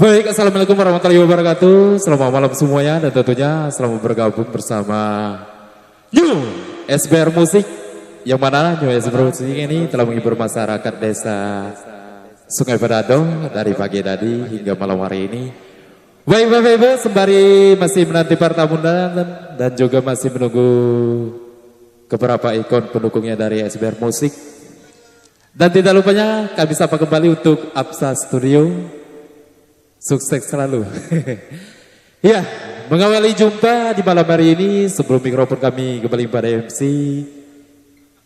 Baik, assalamualaikum warahmatullahi wabarakatuh. Selamat malam semuanya dan tentunya selamat bergabung bersama New SBR Musik. Yang mana New SBR Musik ini telah menghibur masyarakat desa Sungai Bedadong dari pagi tadi hingga malam hari ini. Baik Bapak Ibu, sembari masih menanti para tamu dan juga masih menunggu beberapa ikon pendukungnya dari SBR Musik. Dan tidak lupanya kami sapa kembali untuk Absa Studio. Sukses selalu. Ya, mengawali jumpa di malam hari ini sebelum mikrofon kami kembali pada MC,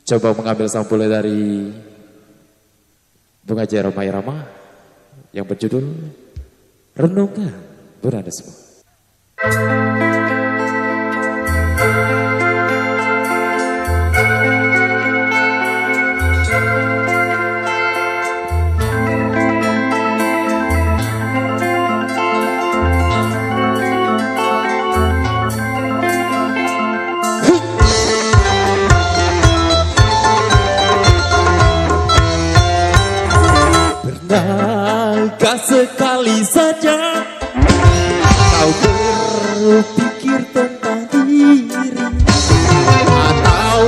coba mengambil sampul dari Bunga Roma Irama yang berjudul Renungkan Berada Semua. Pernahkah sekali saja kau berpikir tentang diri? Atau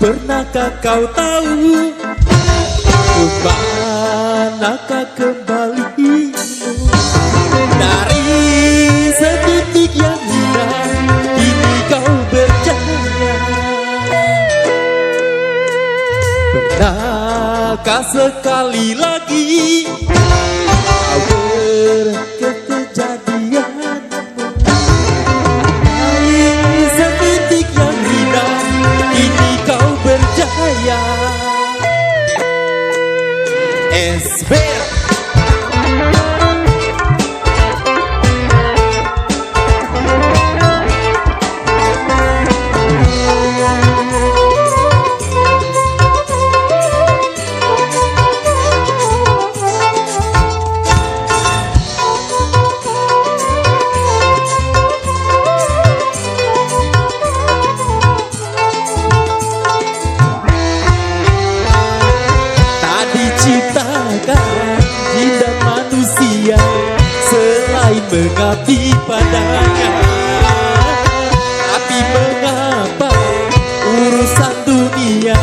pernahkah kau tahu kemanakah kembalimu? Dari setitik yang hilang kini kau berjaya. Pernahkah sekali lagi kau berkejadianmu? Dari setitik yang hilang kini kau berjaya. SBR mengabdi padanya, tapi mengapa urusan dunia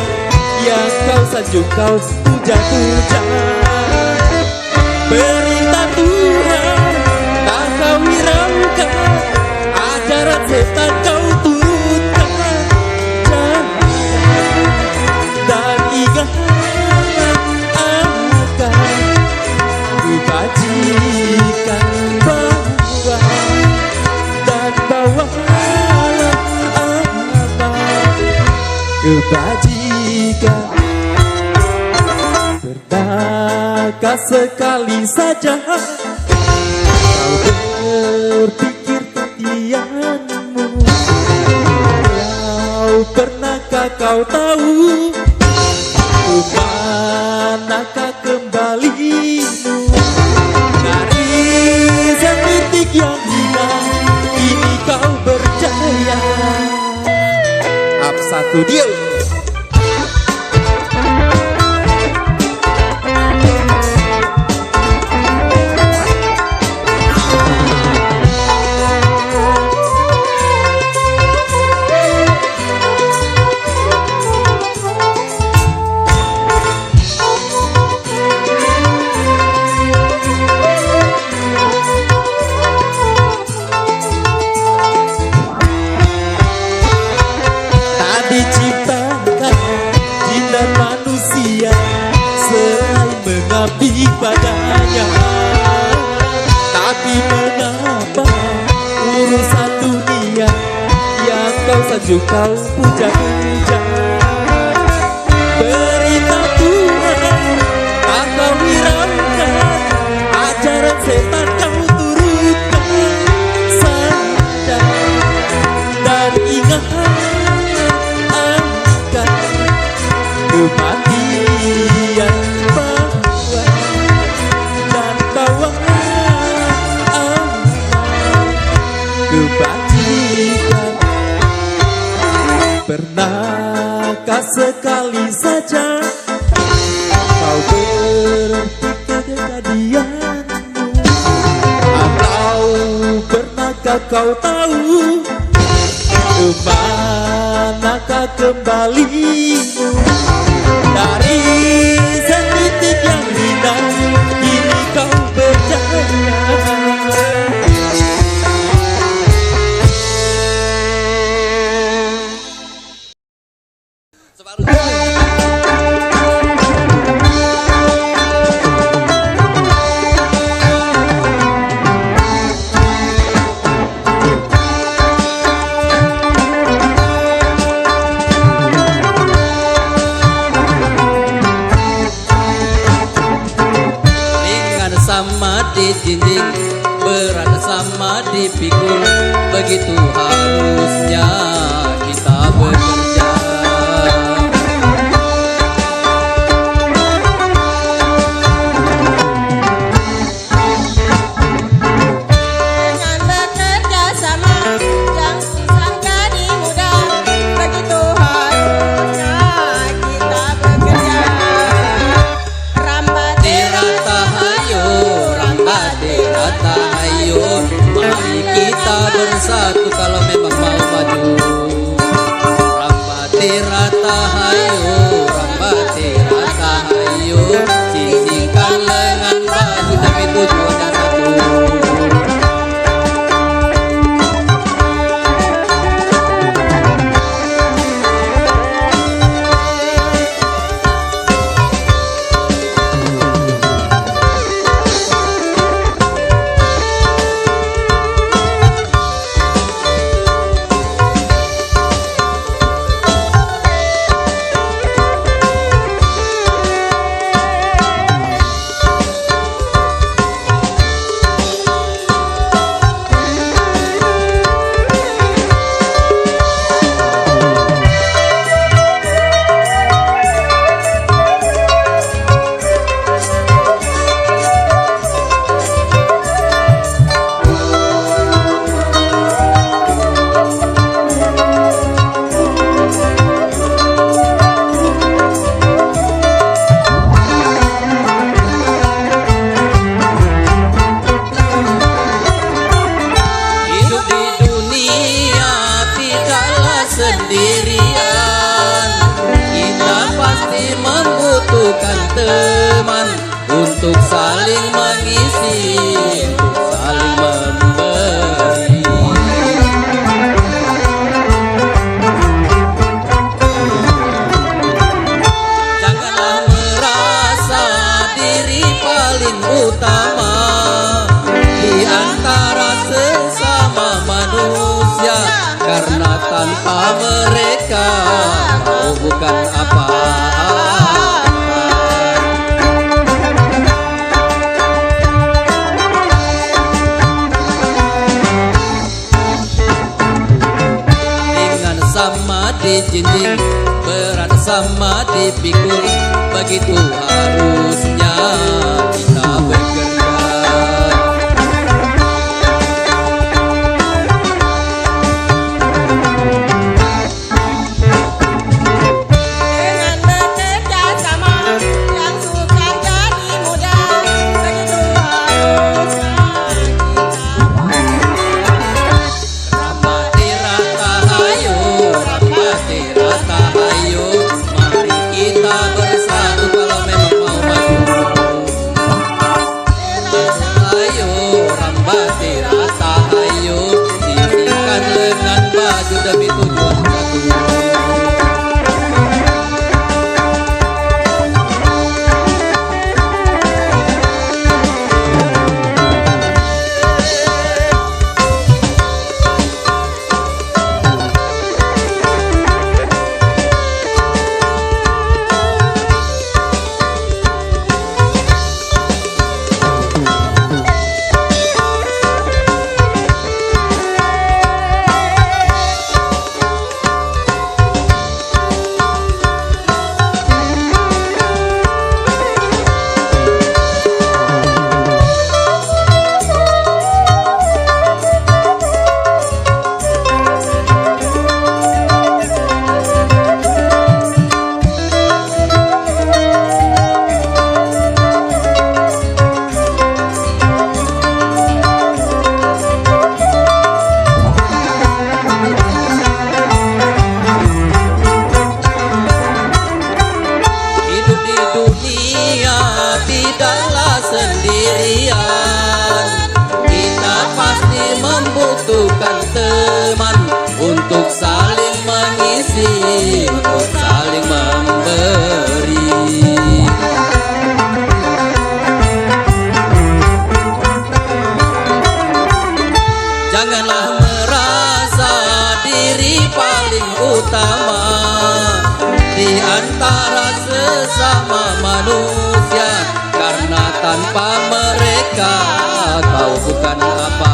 yang kau sanjung kau puja-puja? Perintah Tuhan tak kau hiraukan, ajaran setan kau turutkan. Dan ingat akan kebajikan kebajikan. Pernahkah sekali saja kau berpikir titianmu? Pernahkah kau tahu kemanakah kembalimu? Dari setitik yang hilang kini kau berjaya. Satu dia. Mengabdi padanya, tapi mengapa urusan dunia yang kau sanjung kau puja-puja? Perintah Tuhan tak kau hiraukan, ajaran setan kau turutkan. Sadar dan ingat akan kematian kebajikan. Pernahkah sekali saja kau berpikir kejadianmu? Apakah kau tahu kemanakah kembalimu dari setitik yang hina kini kau berjaya. Sama dijinjing, berat sama dipikul, begitu harusnya kita bekerja. Dengan bekerja sama yang susah jadi mudah, begitu harusnya kita bekerja. Rambat Tirata hayo, rambate rata hayo, mari kita bersatu kalau memang mau maju. Rambate rata hayo, rambate rata hayo, sisihkan lengan baju tapi tujuannya satu. Hidup di dunia tidaklah sendirian, kita pasti membutuhkan teman untuk saling mengisi, untuk saling memberi. Janganlah merasa diri paling utama di antara sesama manusia, karena tanpa mereka kau bukan apa-apa. Dengan sama dijinjing, berat sama dipikul, begitu harusnya kita bekerja. dengan bekerja sama yang susah jadi mudah, begitu harusnya kita Rambate rata hayo, rambate rata hayo, mari kita bersatu kalau memang mau maju. Hayo, rambate rata hayo, sisihkan lengan baju demi tujuan satu. berteman untuk saling mengisi, untuk saling memberi. Janganlah merasa diri paling utama di antara sesama manusia, karena tanpa mereka kau bukan apa-apa.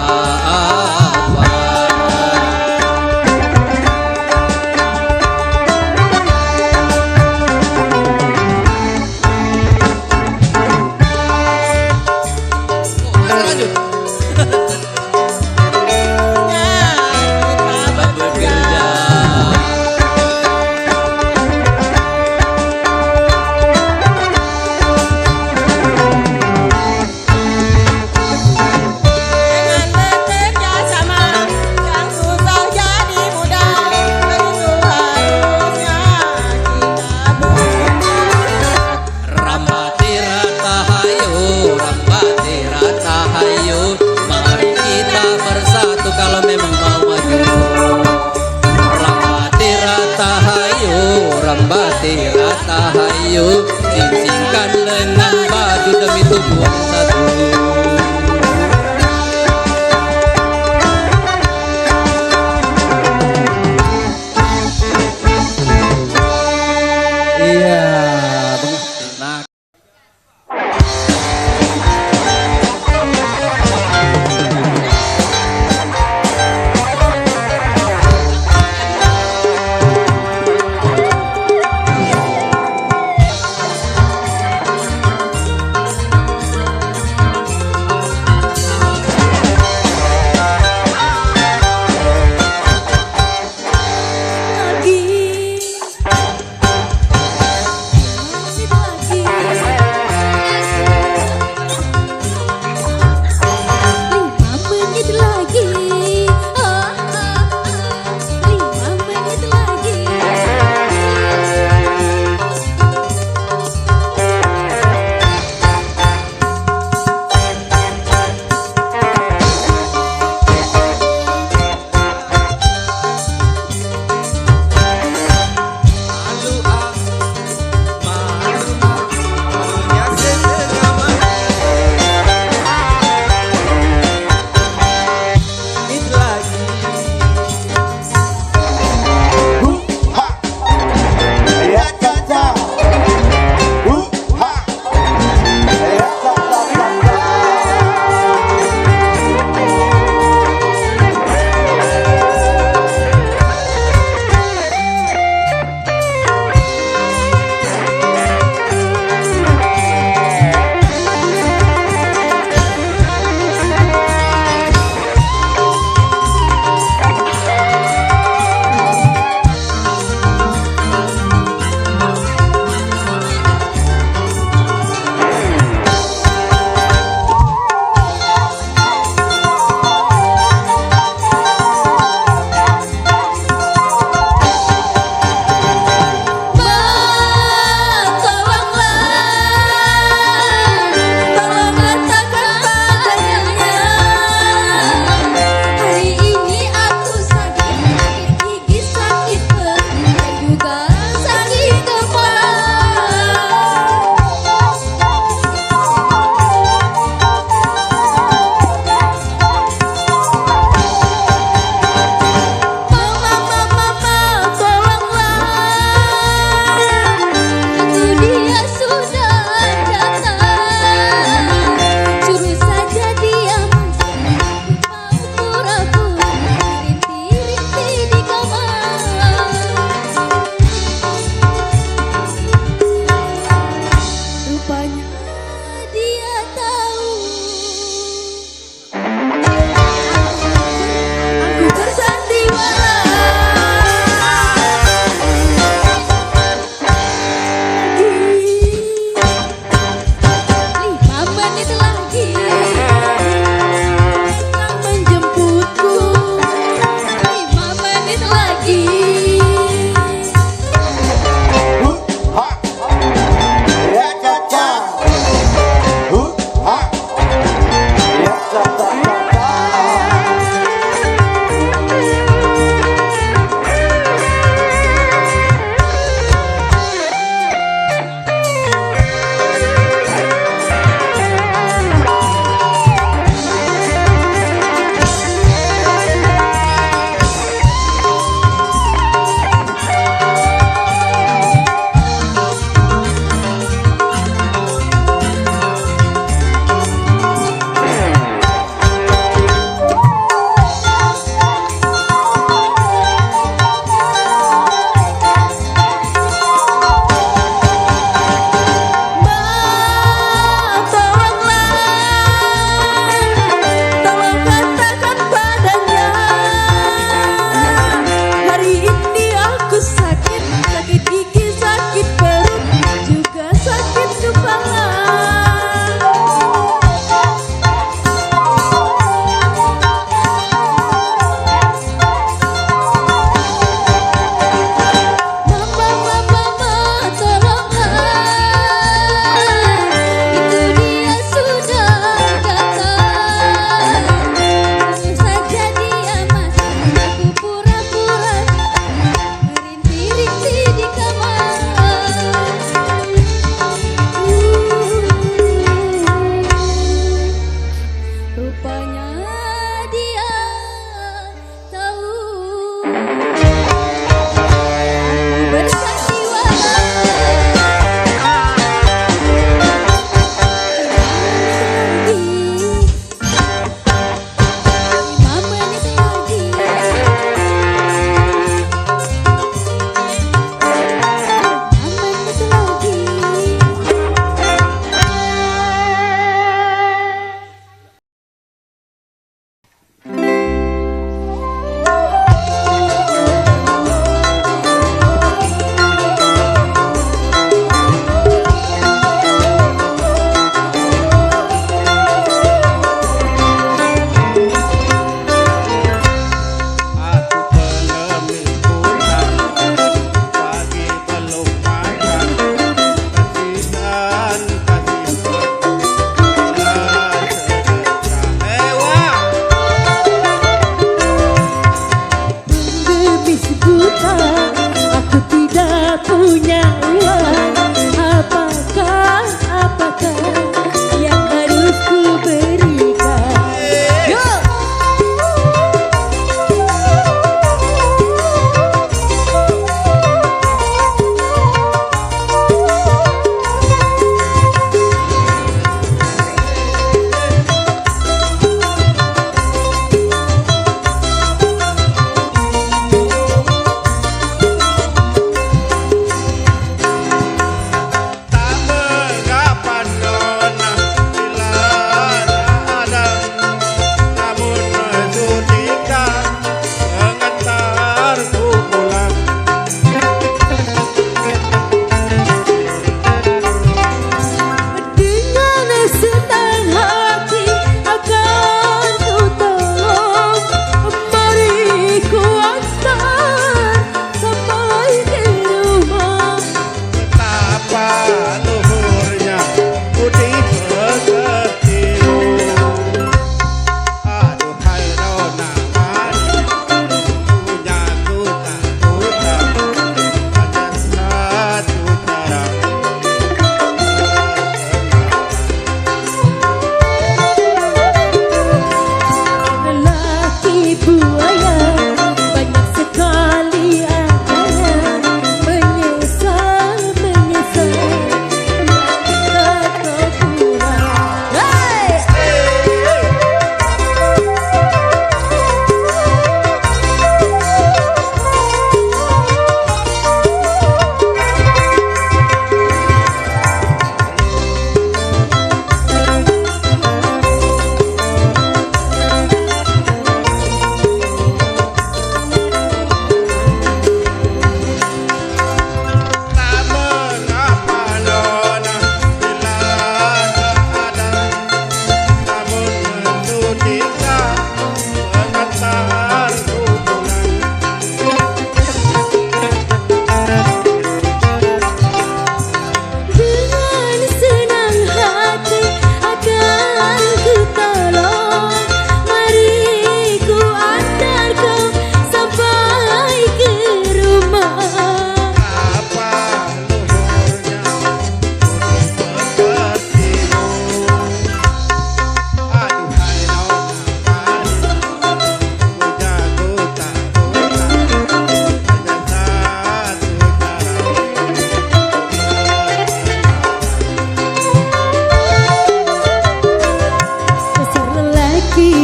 Lanjut. Kita bekerja. Dengan bekerja sama, yang susah jadi mudah. Begitu harusnya kita bekerja. Rambati ratahayu, rambati ratahayu, mari kita bersatu kalau memang mau maju. Rambati ratahayu, rambati ratahayu, sing-singkan lengan baju demi tubuh satu. Iya, nah.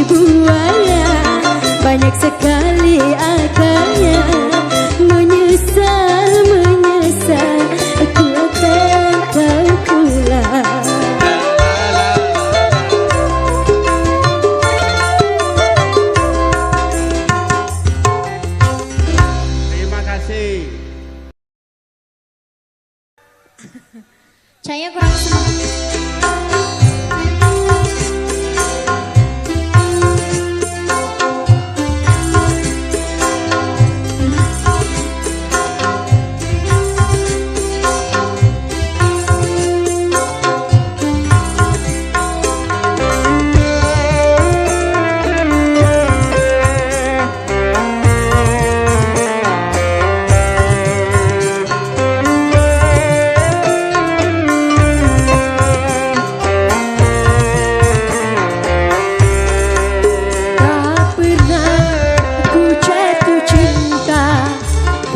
buaya, banyak sekali akanya. Menyesal, menyesal, aku akan kau pulang. Terima kasih. Saya kurang semangat.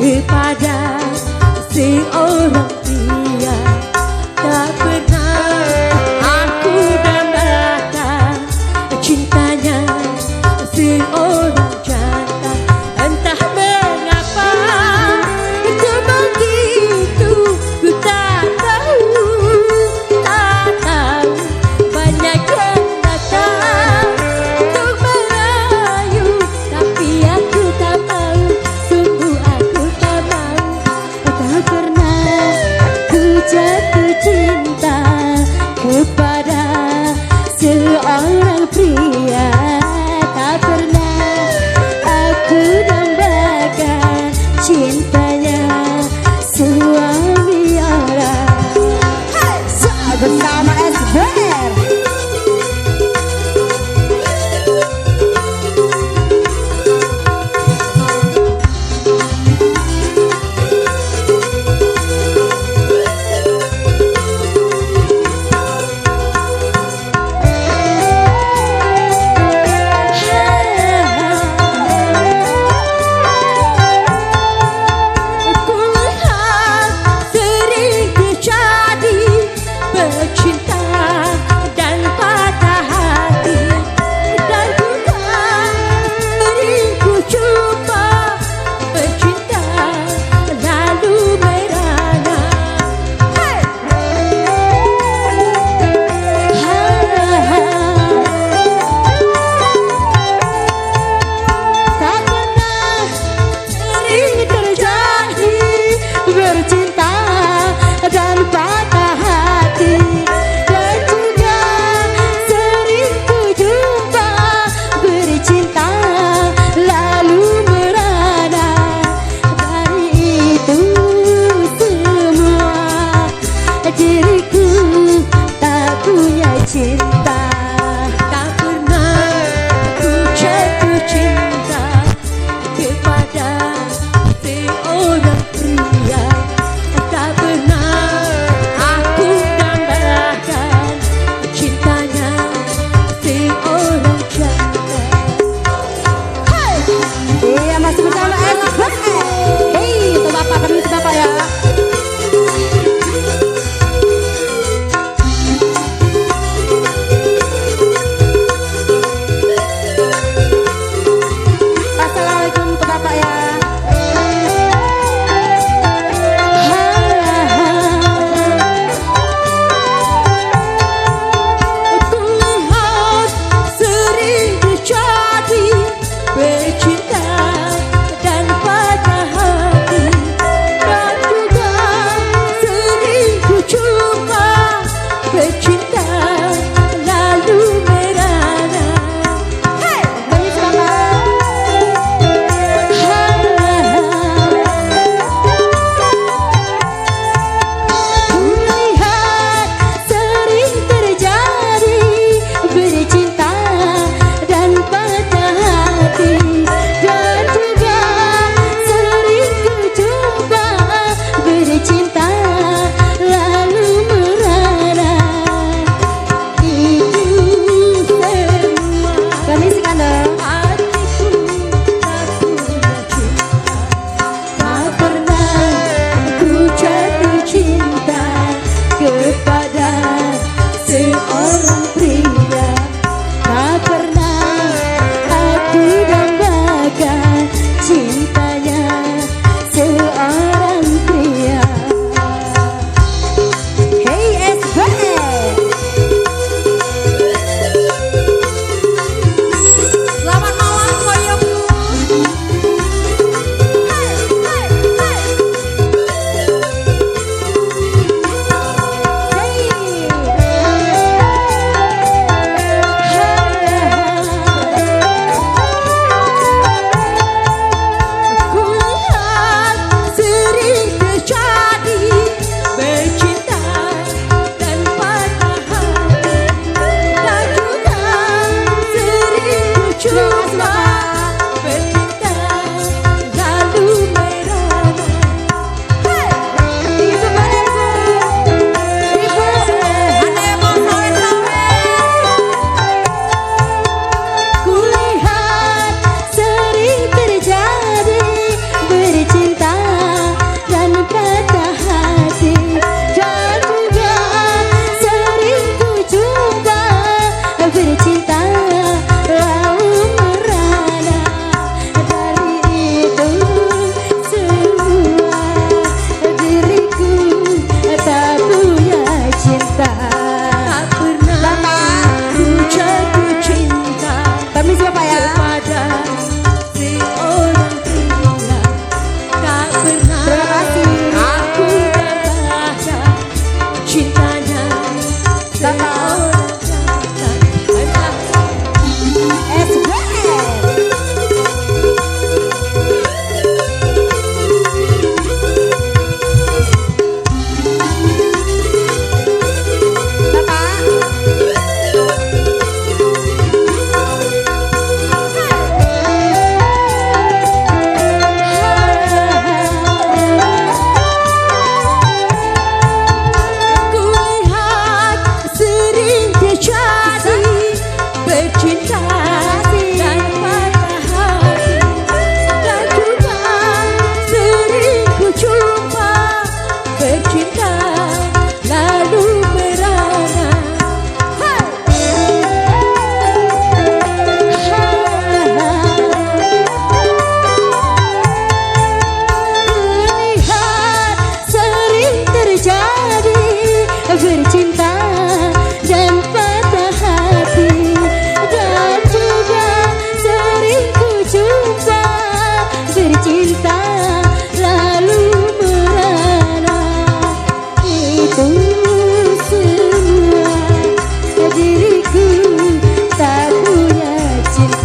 Kepada seorang pria, tak pernah aku dambakan cintanya seorang jantan. Entah mengapa itu begitu, ku tak tahu, tak tahu. Banyak yang datang untuk merayu, tapi aku tak mau, sungguh aku tak mau.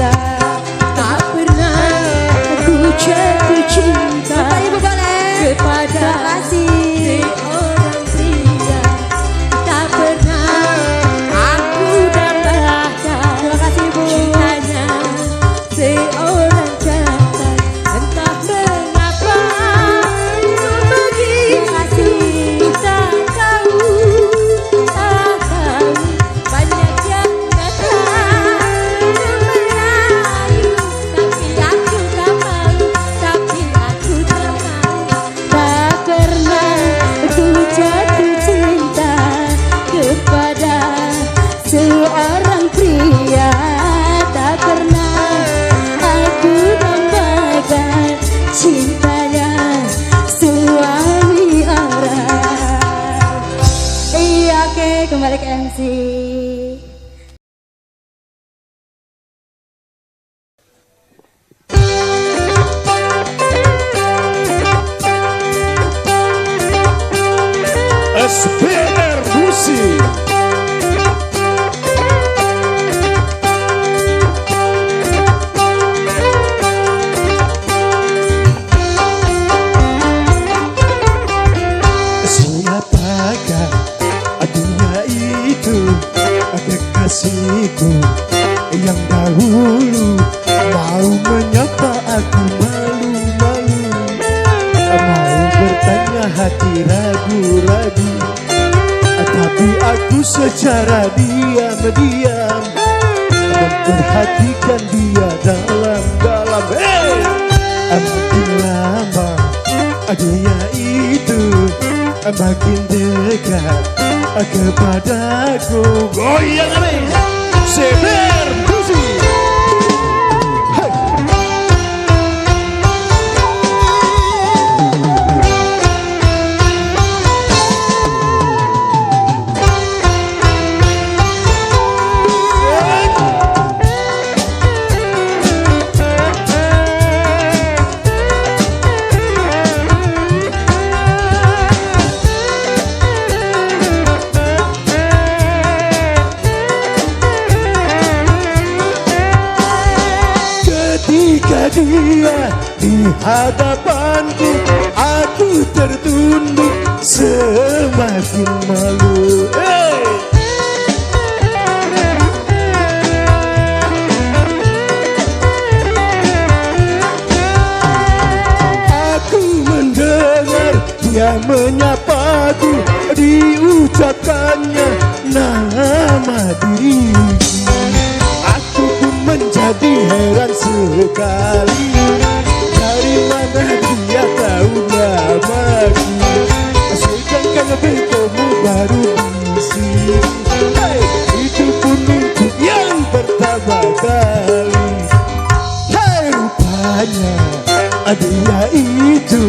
pria, tak pernah aku jatuh cinta. Bapak Ibu boleh. Kepada seorang pria, tak pernah aku dambakan. Terima kasih Ibu. Cintanya seorang jantan, entah mengapa begitu tak tahu, tak tahu. Banyak yang datang merayu, tapi aku tak mau, tapi aku tak mau. Tak pernah aku jatuh cinta kepada seorang pria, tak pernah aku dambakan cintanya suami orang. Iya oke, kembali ke MC. SBR Musik. Siapakah dunia itu, kekasihku yang dahulu mau menyapa aku malu-malu, mau bertanya hati ragu-ragu, tapi aku secara diam-diam memperhatikan dia dalam-dalam. Makin lama dia itu makin dekat kepadaku. Goyang nih, Seber Musik. Ketika dia di hadapanku, aku tertunduk semakin malu. Aku mendengar dia menyapaku, diucapkannya nama diriku. Aku pun menjadi heran sekali, dari mana dia tahu namaku, sedangkan bertemu baru di sini. Itu pun untuk yang pertama kali. Rupanya dia itu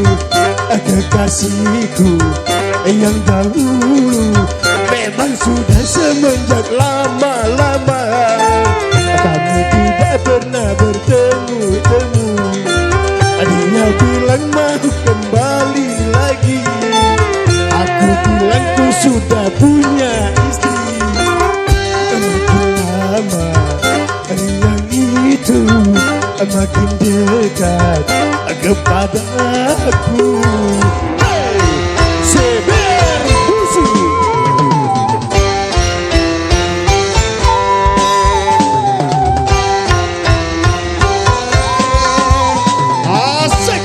kekasihku yang dahulu, memang sudah semenjak lama-lama kami tidak pernah bertemu-temu. Dia bilang mau kembali lagi, aku bilang ku sudah punya istri. Makin lama yang itu makin dekat kepadaku. Seber Musik. Asik.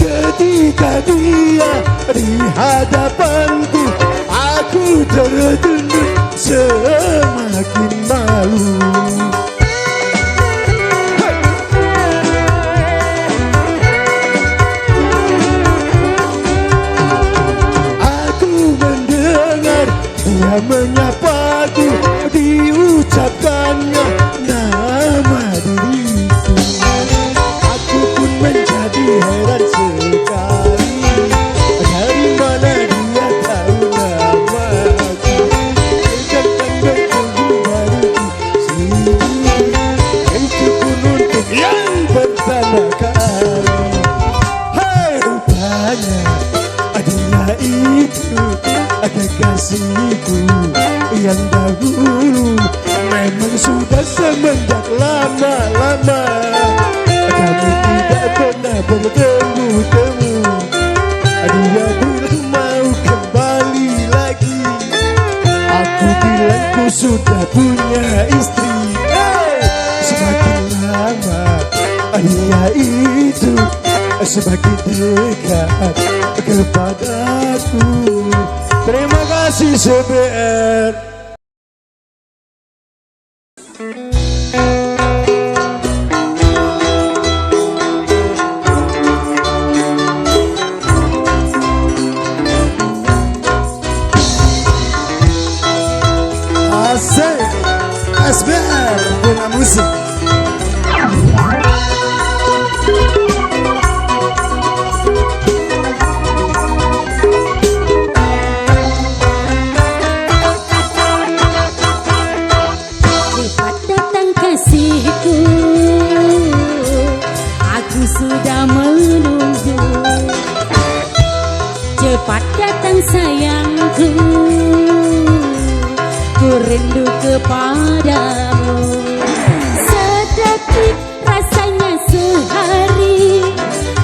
Ketika dia di hadapanku, aku tertunduk semakin malu. Aku mendengar dia menyapaku, diucapkannya nama diriku. Aku pun menjadi heran sekali, dari mana dia tahu namaku, yang dahulu memang sudah semenjak lama-lama kami tidak pernah bertemu-temu. Dia bilang mau kembali lagi, aku bilang ku sudah punya istri. Semakin lama dia itu semakin dekat kepadaku. Terima kasih CBR. Asik SBR Bunda Musik. Cepat datang kasihku, aku sudah menunggu. Cepat datang sayangku, ku rindu kepadamu. Sedetik rasanya sehari,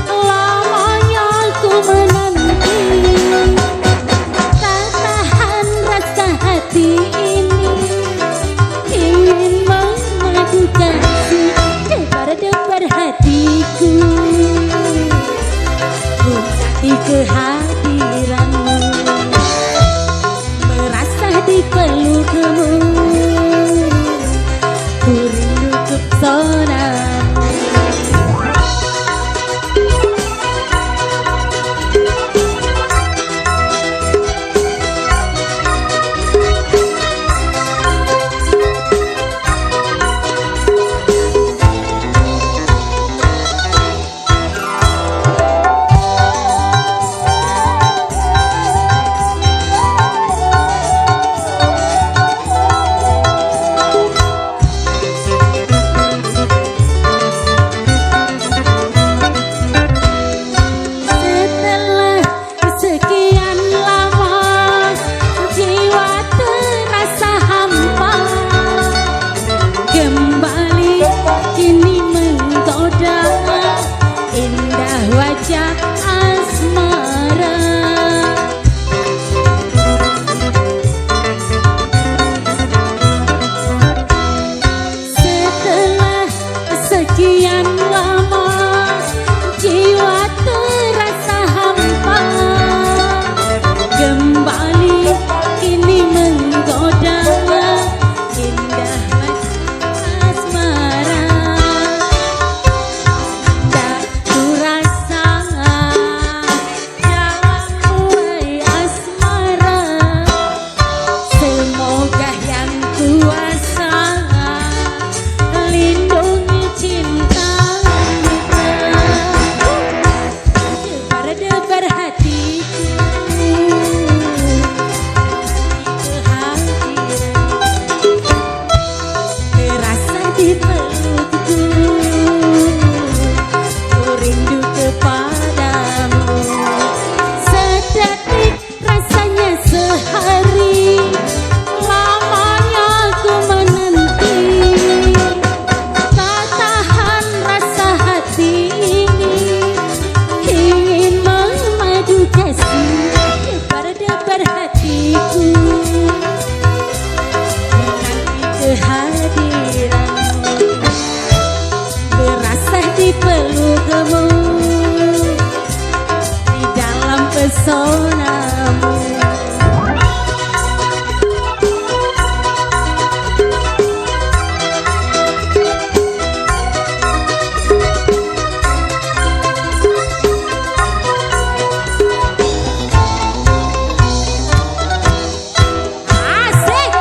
lamanya ku menanti. Tak tahan rasa hati ini, ingin memadu kasih debar-debar hatiku. Ku nanti kehadiranmu, merasa dipelukmu, ku rindu kepesonamu. Setelah sekian lama, jiwa terasa hampa. Kembali kini menggoda indah wajah asmara. Setelah sekian lama, jiwa terasa hampa. Kembali kini menggoda indah wajah asmara. Tak kurasa dalam mulai asmara, semoga yang kuasa lindungi cinta kita. Debar-debar hatiku, terasa dipelukku, ku rindu kepadamu. Sedetik rasanya sehari, lamanya ku menanti. Tak tahan rasa hati ini, ingin memadu kasih debar-debar hatiku, menanti kehadiranmu, berasa dipelukmu, di dalam pesonamu. Asik.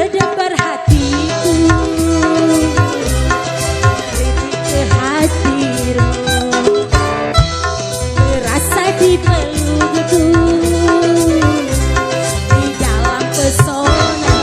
berdebar hatiku Rintik ke hadirmu Terasa di pelukku Di dalam pesonamu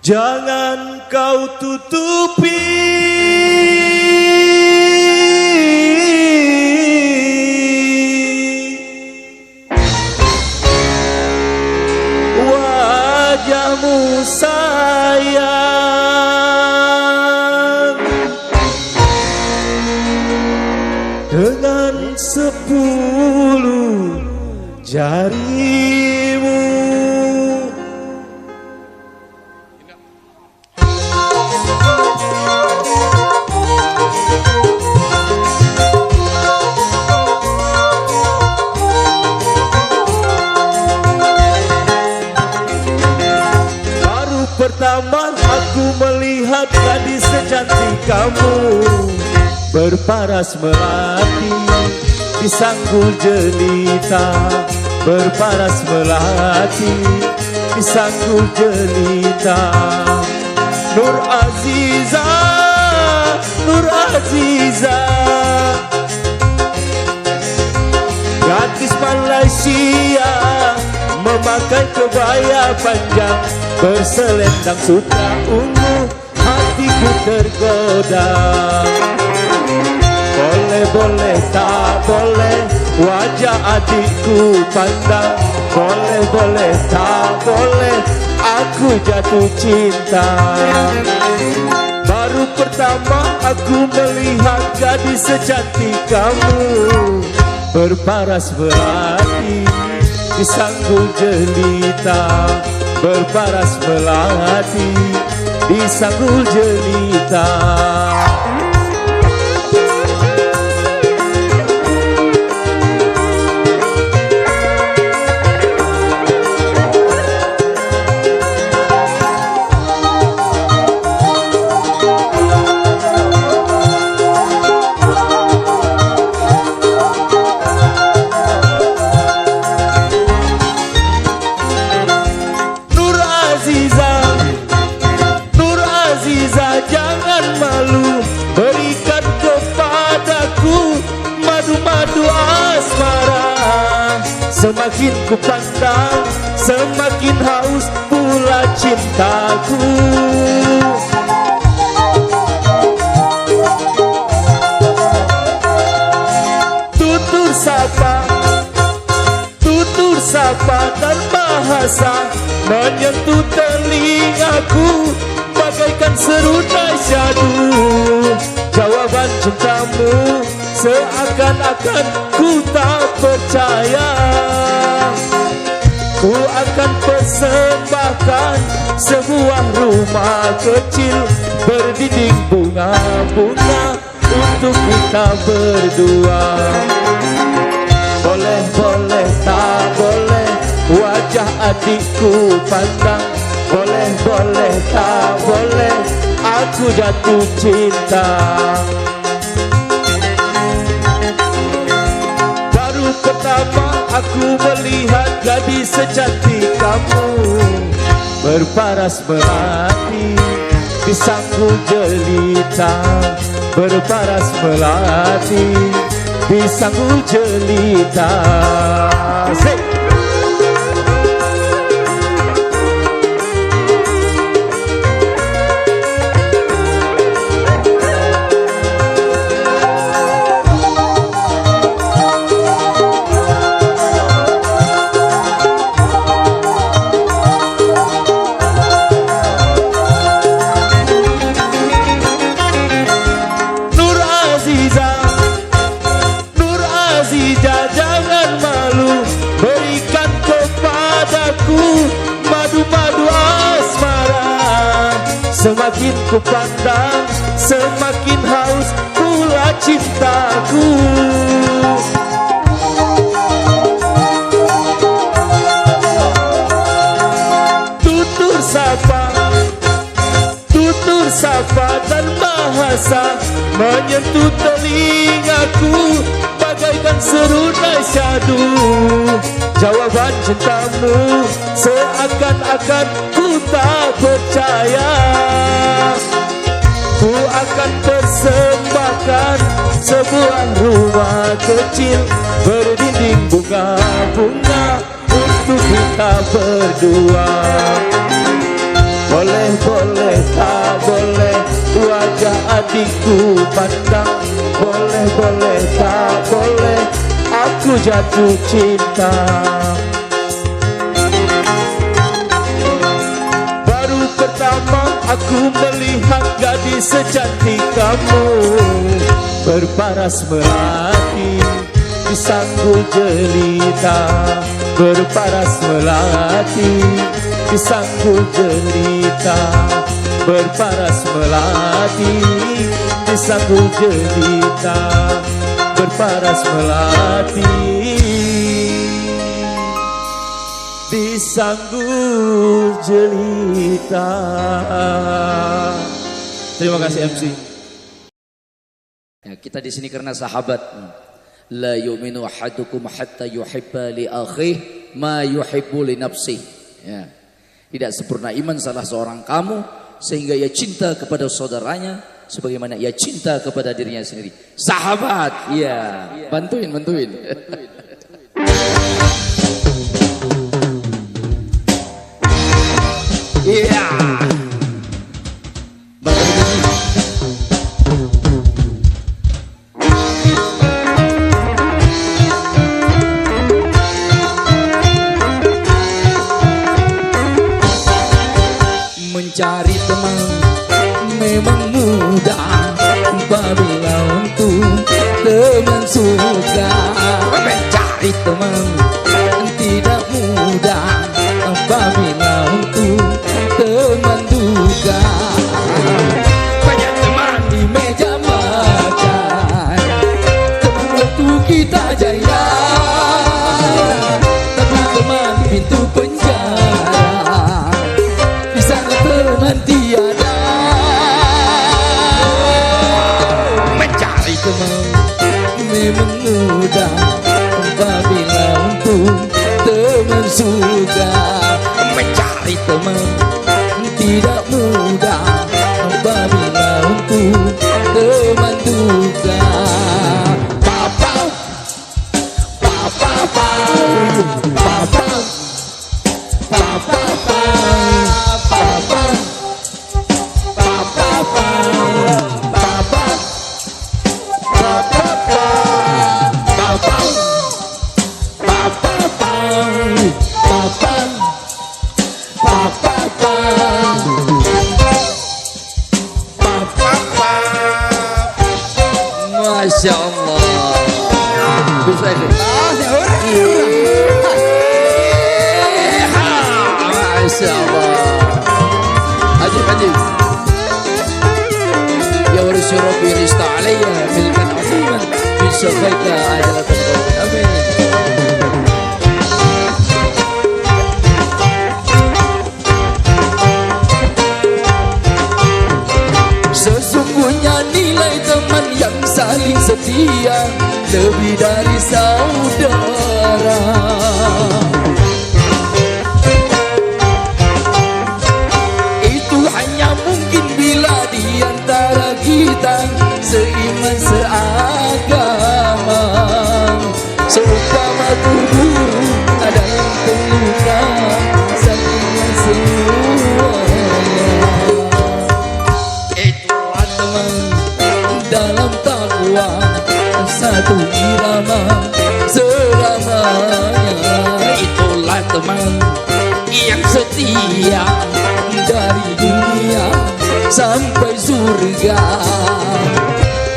Jangan kau tutupi wajahmu sayang dengan 10 jarimu. Pertama aku melihat gadis secantik kamu berparas melati di sanggul jelita, berparas melati di sanggul jelita. Nur Aziza, Nur Aziza, gadis Malaysia memakai kebaya panjang berselendang sutra ungu, hatiku tergoda. Boleh, boleh, tak boleh wajah adikku pandang. Boleh, boleh, tak boleh aku jatuh cinta. Baru pertama aku melihat gadis secantik kamu berparas melati di sanggul jelita, berparas melati di sanggul jelita. Jangan malu, berikan kepadaku madu-madu asmara. Semakin ku pandang, semakin haus pula cintaku. Tutur sapa dan bahasa menyentuh telingaku bagaikan serunai syadu. Jawaban cintamu seakan-akan ku tak percaya. Ku akan persembahkan sebuah rumah kecil berdinding bunga-bunga untuk kita berdua. Boleh, boleh, tak boleh wajah adikku pandang. Boleh, boleh, tak boleh aku jatuh cinta. Baru pertama aku melihat gadis secantik kamu berparas melati di sanggul jelita, berparas melati di sanggul jelita. Jangan malu, berikan kepadaku madu-madu asmara. Semakin ku pandang, semakin haus pula cintaku. Tutur sapa dan bahasa menyentuh telingaku bagaikan serunai syadu. Jawaban cintamu seakan-akan ku tak percaya. Ku akan persembahkan sebuah rumah kecil berdinding bunga-bunga untuk kita berdua. Boleh, boleh, tak boleh wajah adikku pandang. Boleh, boleh, tak boleh aku jatuh cinta. Baru pertama aku melihat gadis secantik kamu, berparas melati di sanggul jelita. Berparas melati di sanggul jelita. Berparas melati di sanggul jelita. Berparas melati di sanggul jelita. Terima kasih MC. Ya, kita di sini karena sahabat. La yu'minu ahadukum hatta yuhibba li akhihi ma yuhibbu li nafsihi. Ya. Tidak sempurna iman salah seorang kamu sehingga ia cinta kepada saudaranya sebagaimana ia cinta kepada dirinya sendiri. Sahabat, iya. Bantuin. Iya. Mencari teman memang mudah apabila untuk teman suka. Mencari teman tidak mudah apabila untuk teman duka. Banyak teman di meja makan, teman waktu kita jaya. Tapi teman pintu penjara, di sana teman tiada. Mencari teman memang mudah apabila untuk teman suka. Mencari teman tidak mudah apabila untuk teman duka. Papa, papa, papa, papa, papa, Masya Allah. Bisa ini. Masya Allah. Haji. Ya warisi Rabbi rista alaiya milkan aziman bisa baiklah adalah tempat. Amin. Sesungguhnya nilai teman yang saling setia lebih dari saudara. Itu hanya mungkin bila di antara kita seiman seagama. Seumpama tubuh ada yang terluka saling semuanya. Itulah teman dalam takwa, satu irama selamanya. Itulah teman yang setia dari dunia sampai surga.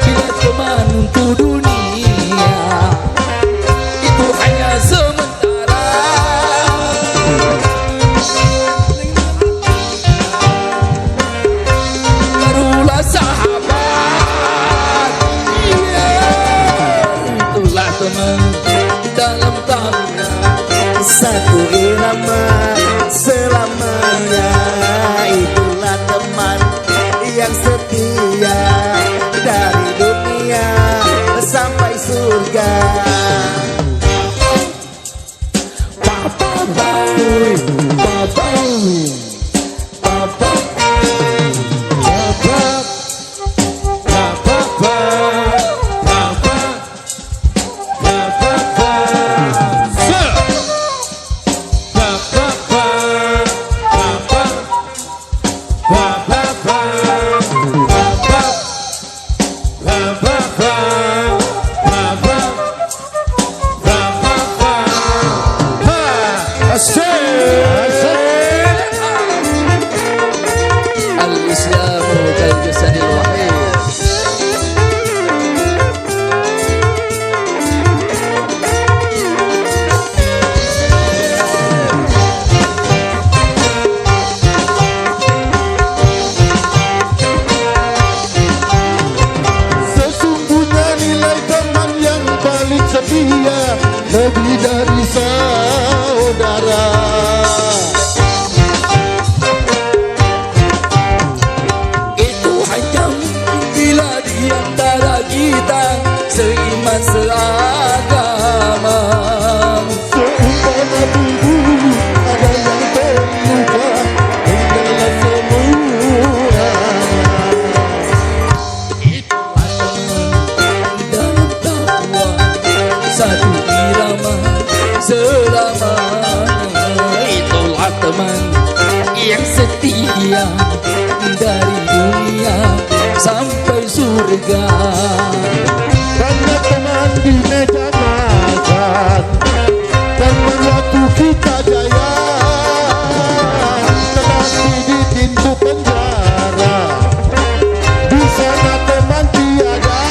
Bila teman untuk dunia itu hanya sementara. Barulah sahabat, itulah teman satu irama selamanya. Itulah teman yang setia dari dunia sampai surga. Banyak teman di meja makan dan berlaku kita jaya, tetapi di pintu penjara di sana teman tiada.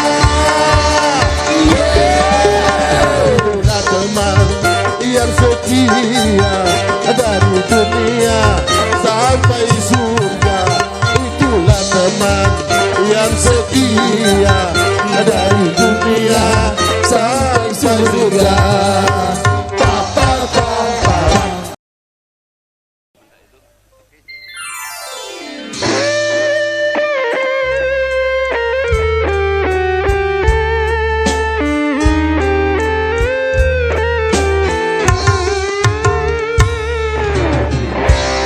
Itulah teman yang setia dari dunia sampai surga. Itulah teman yang setia dari dunia sampai surga. Papa, papa.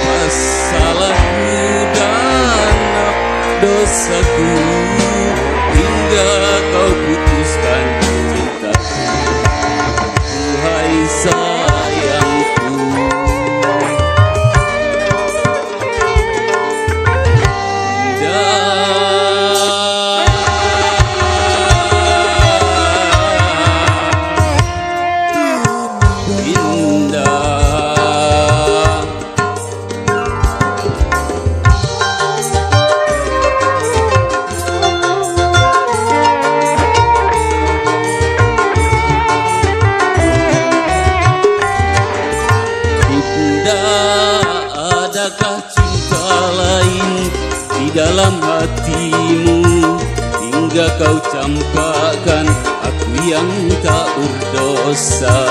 Masalahku dan dosaku hingga kau putuskan cintaku. Hai sayangku, indah. Adakah cinta lain di dalam hatimu hingga kau campakkan aku yang tak berdosa?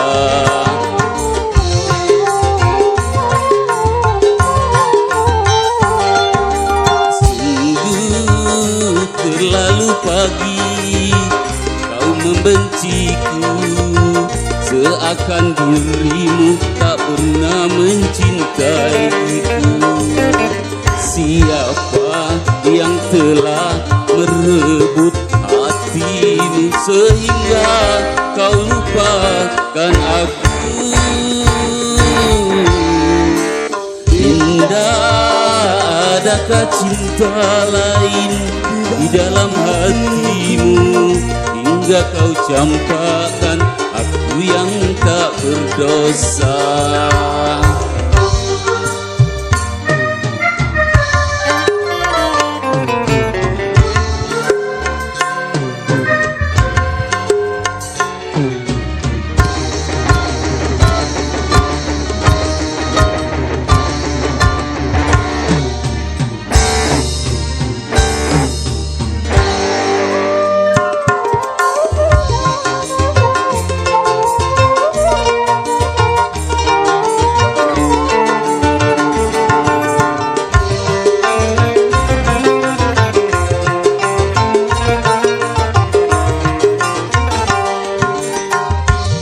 Sungguh terlalu pagi kau membenciku, seakan dirimu tak pernah mencintaiku. Siapa yang telah merebut hatimu sehingga kau lupakan aku? Indah, adakah cinta lain di dalam hatimu hingga kau campakkan aku yang tak berdosa?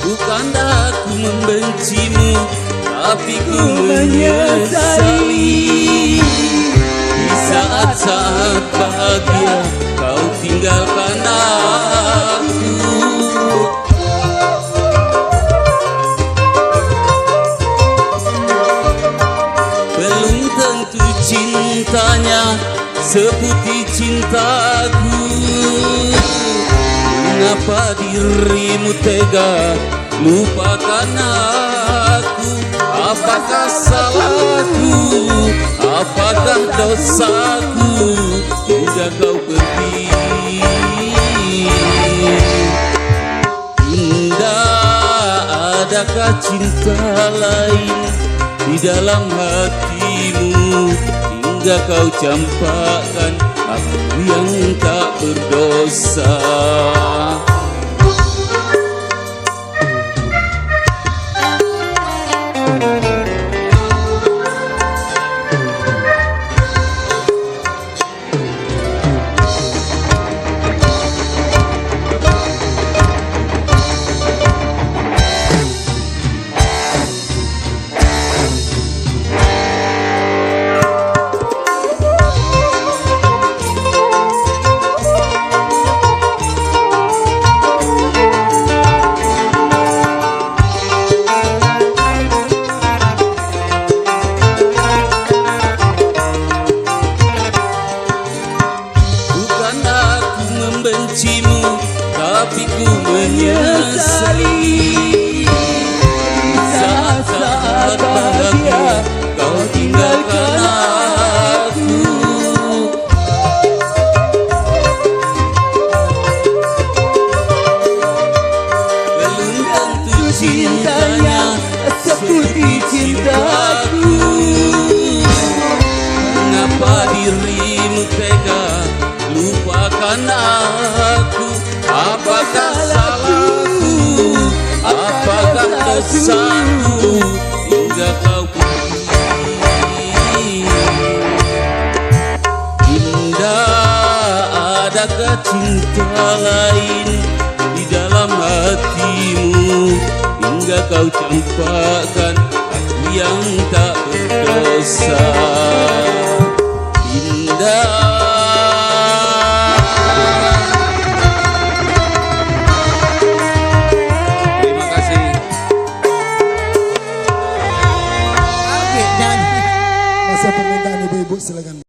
Bukanlah aku membencimu, tapi ku menyesali di saat-saat bahagia kau tinggalkan aku. Belum tentu cintanya seputih cintaku. Mengapa dirimu tega lupakan aku? Apakah salahku? Apakah dosaku hingga kau pergi? Indah, adakah cinta lain di dalam hatimu hingga kau campakkan aku yang tak berdosa? menyesali saat-saat bahagia kau tinggalkan aku. Belum tentu cintanya seperti cintaku. Mengapa dirimu tega lupakan aku? Apakah salahku? Apakah dosaku hingga kau pergi? Indah, adakah cinta lain di dalam hatimu hingga kau campakkan aku yang tak berdosa? Indah, terima kasih. Masa permintaan ibu-ibu silakan.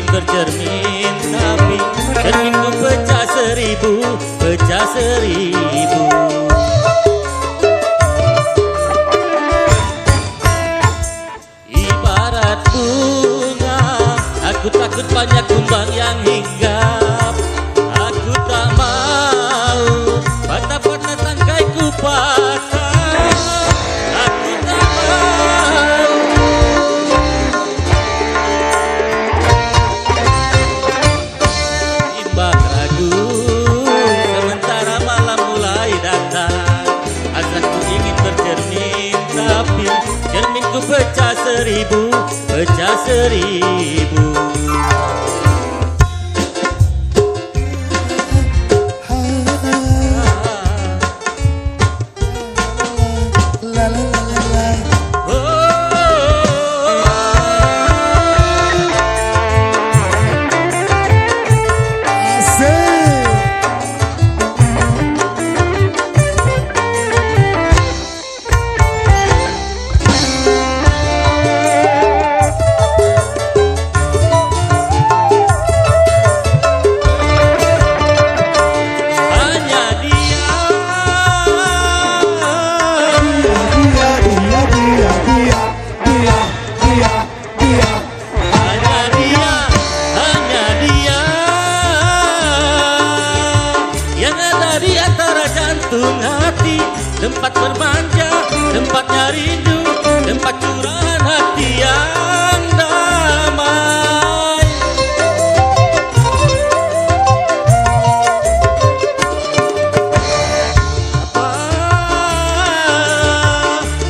bercermin tapi cerminku pecah seribu, pecah seribu. Ibarat bunga, aku takut banyak kumbang yang hinggap. Aku tak mau patah-patah tangkaiku patah. Aku tak mau. Imbang ragu, sementara malam mulai datang. Asaku ingin bercermin, tapi cerminku pecah seribu, pecah seribu. La la la la la. Asik. Hanya dia, hanya dia, hanya dia yang ada di antara jantung hati, tempat bermanja, tempatnya rindu, tempat curahan hati yang damai.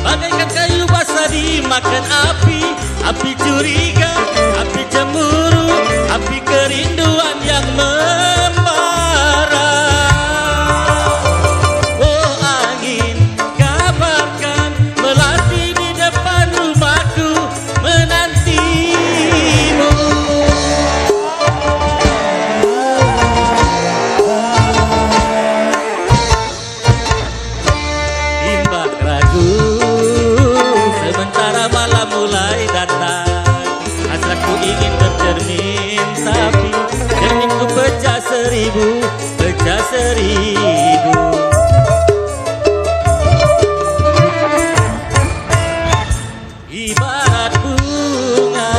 Bagaikan kayu basah dimakan api, api curiga, api cemburu, api kerinduan yang membara. Oh angin, kabarkan melati di depan rumahku menantimu. Imbang ragu, sementara malam mulai datang. Hasratku ingin bercermin, tapi cerminku pecah seribu, pecah seribu. Ibarat bunga,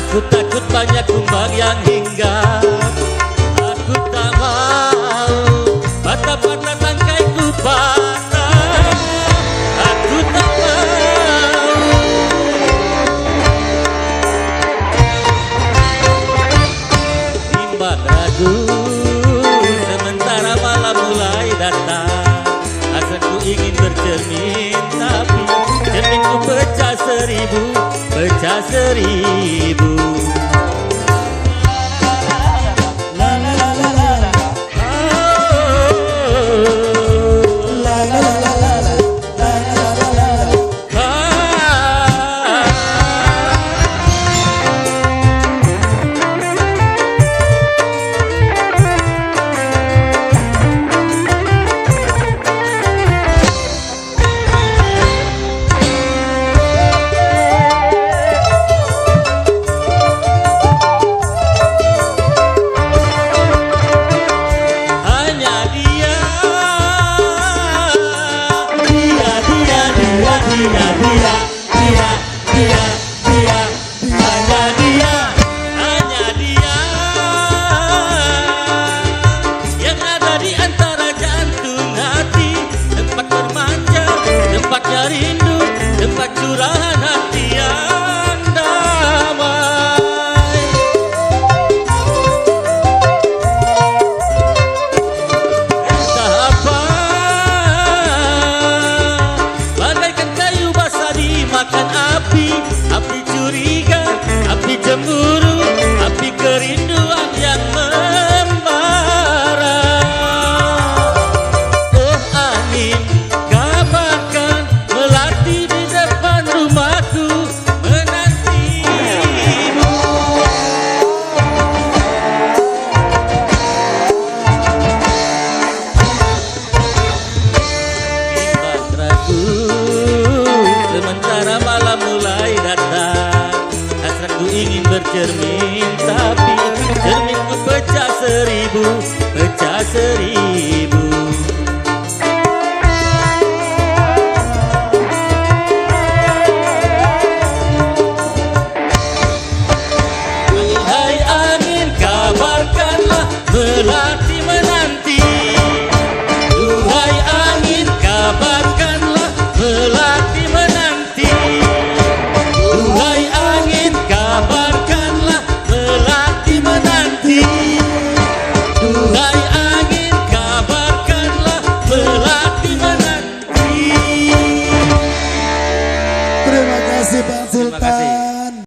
aku takut banyak kumbang yang hinggap. Aku tak mau patah-patah tangkaiku patah. Aku tak mau. Imbang ragu, sementara malam mulai datang. Hasratku ingin bercermin, tapi cerminku pecah seribu, pecah seribu. La la la la la. La la la la la. La la la la la. seribu, pecah seribu. Hai angin kabarkanlah melati menanti. Duhai angin kabarkanlah melati menanti. Duhai angin kabarkanlah melati menanti. Duhai angin kabarkanlah melati menanti. Terima kasih Bang Terima kasih. Sultan.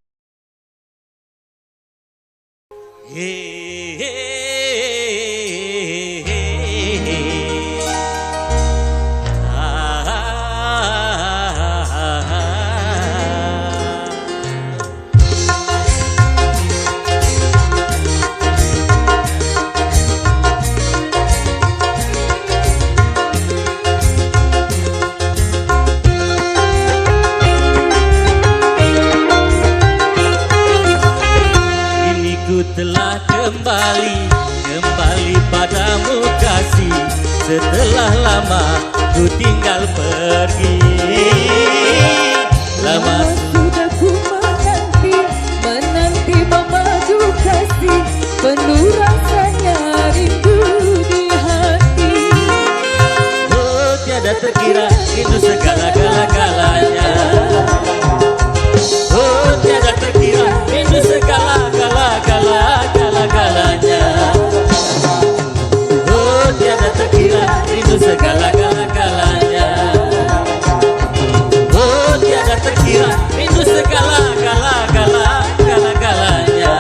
Kini ku telah kembali padamu kasih. Setelah lama ku tinggal pergi. Lama Sudah ku menanti memadu kasih, penuh rasanya rindu di hati. oh tiada terkira itu segala-galanya. Oh tiada terkira itu segala-galanya. Oh tiada terkira itu segala-galanya. Oh tiada terkira itu segala-galanya.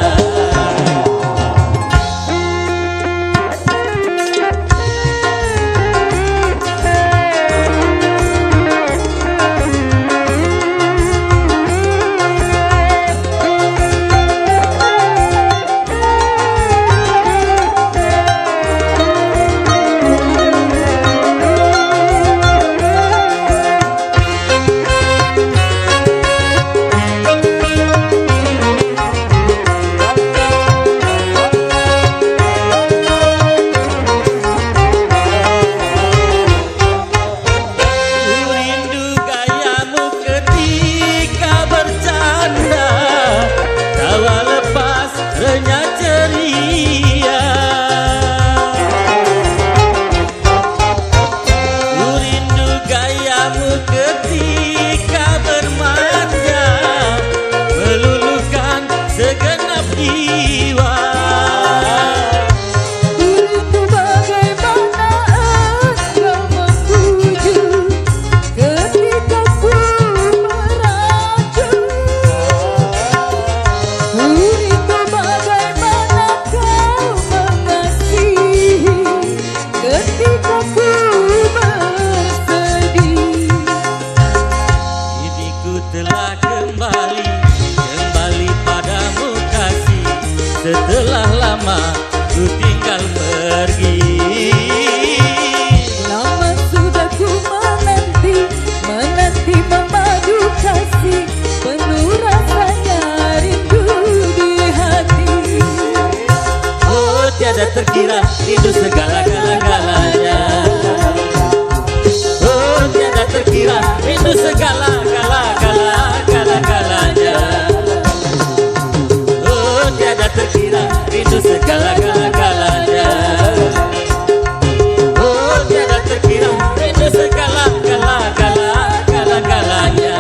Rindu gayamu ketika bercanda, tawa lepas renyah ceria. Rindu gayamu ketika bermanja, meluluhkan segenap jiwa. Rindu bagaimana engkau memuju ketika ku merajuk. Rindu bagaimana kau mengasihi ketika ku bersedih. Kini ku telah kembali padamu kasih. Setelah lama ku tinggal pergi. Lama sudah ku menanti memadu kasih, penuh rasanya rindu di hati. Oh tiada terkira rindu segala-galanya. Oh tiada terkira rindu segala-galanya. Oh tiada terkira rindu segala-galanya. Oh tiada terkira rindu segala-galanya.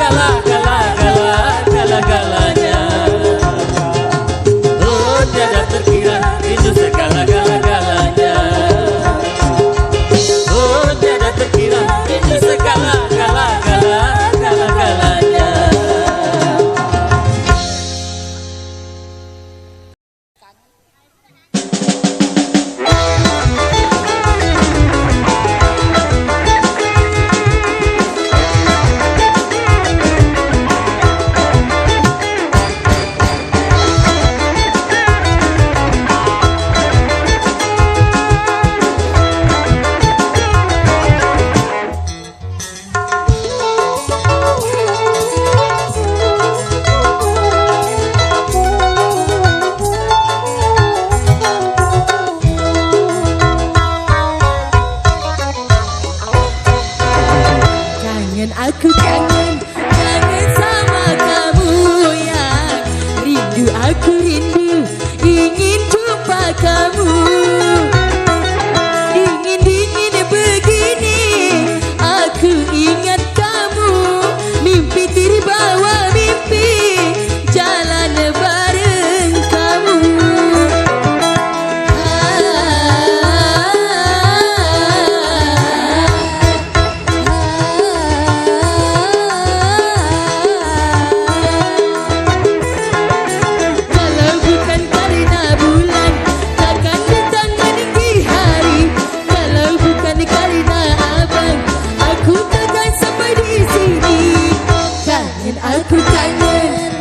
segala-galanya. Oh tiada terkira rindu segala-galanya. Oh tiada terkira rindu segala-galanya. Aku kangen, kangen sama kamu yang rindu, aku rindu, ingin jumpa kamu. Dingin-dingin begini, aku ingat kamu. Mimpi terbawa mimpi, jalan bareng kamu. Aku kangen.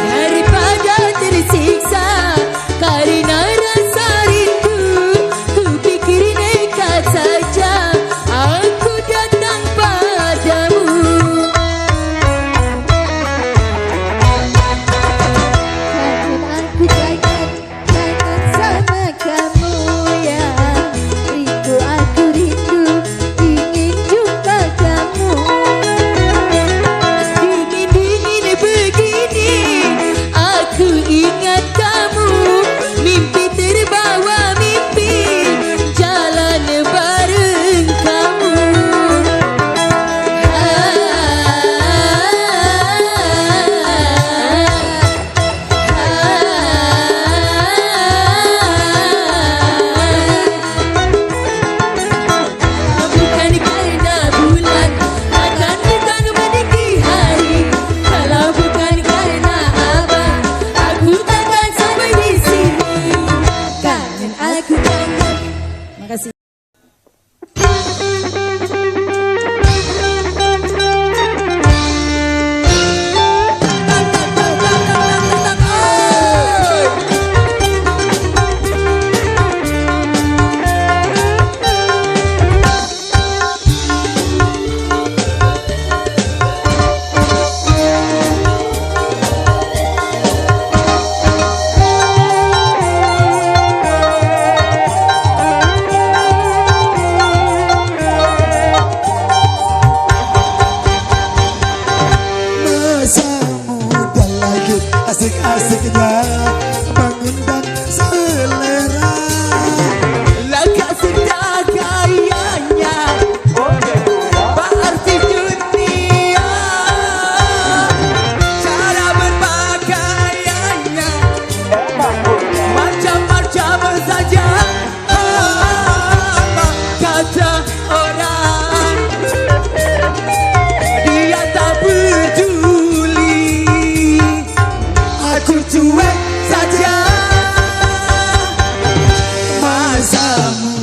Daripada tersiksa karena rasa rindu. aku kangen. Makasih. Masa muda lagi asik-asiknya mengundang selera. Laga sedang kayanya berarti dunia. Cara berpakaiannya macam-macam saja. Kata orang dia tak peduli, aku cuek saja. Masa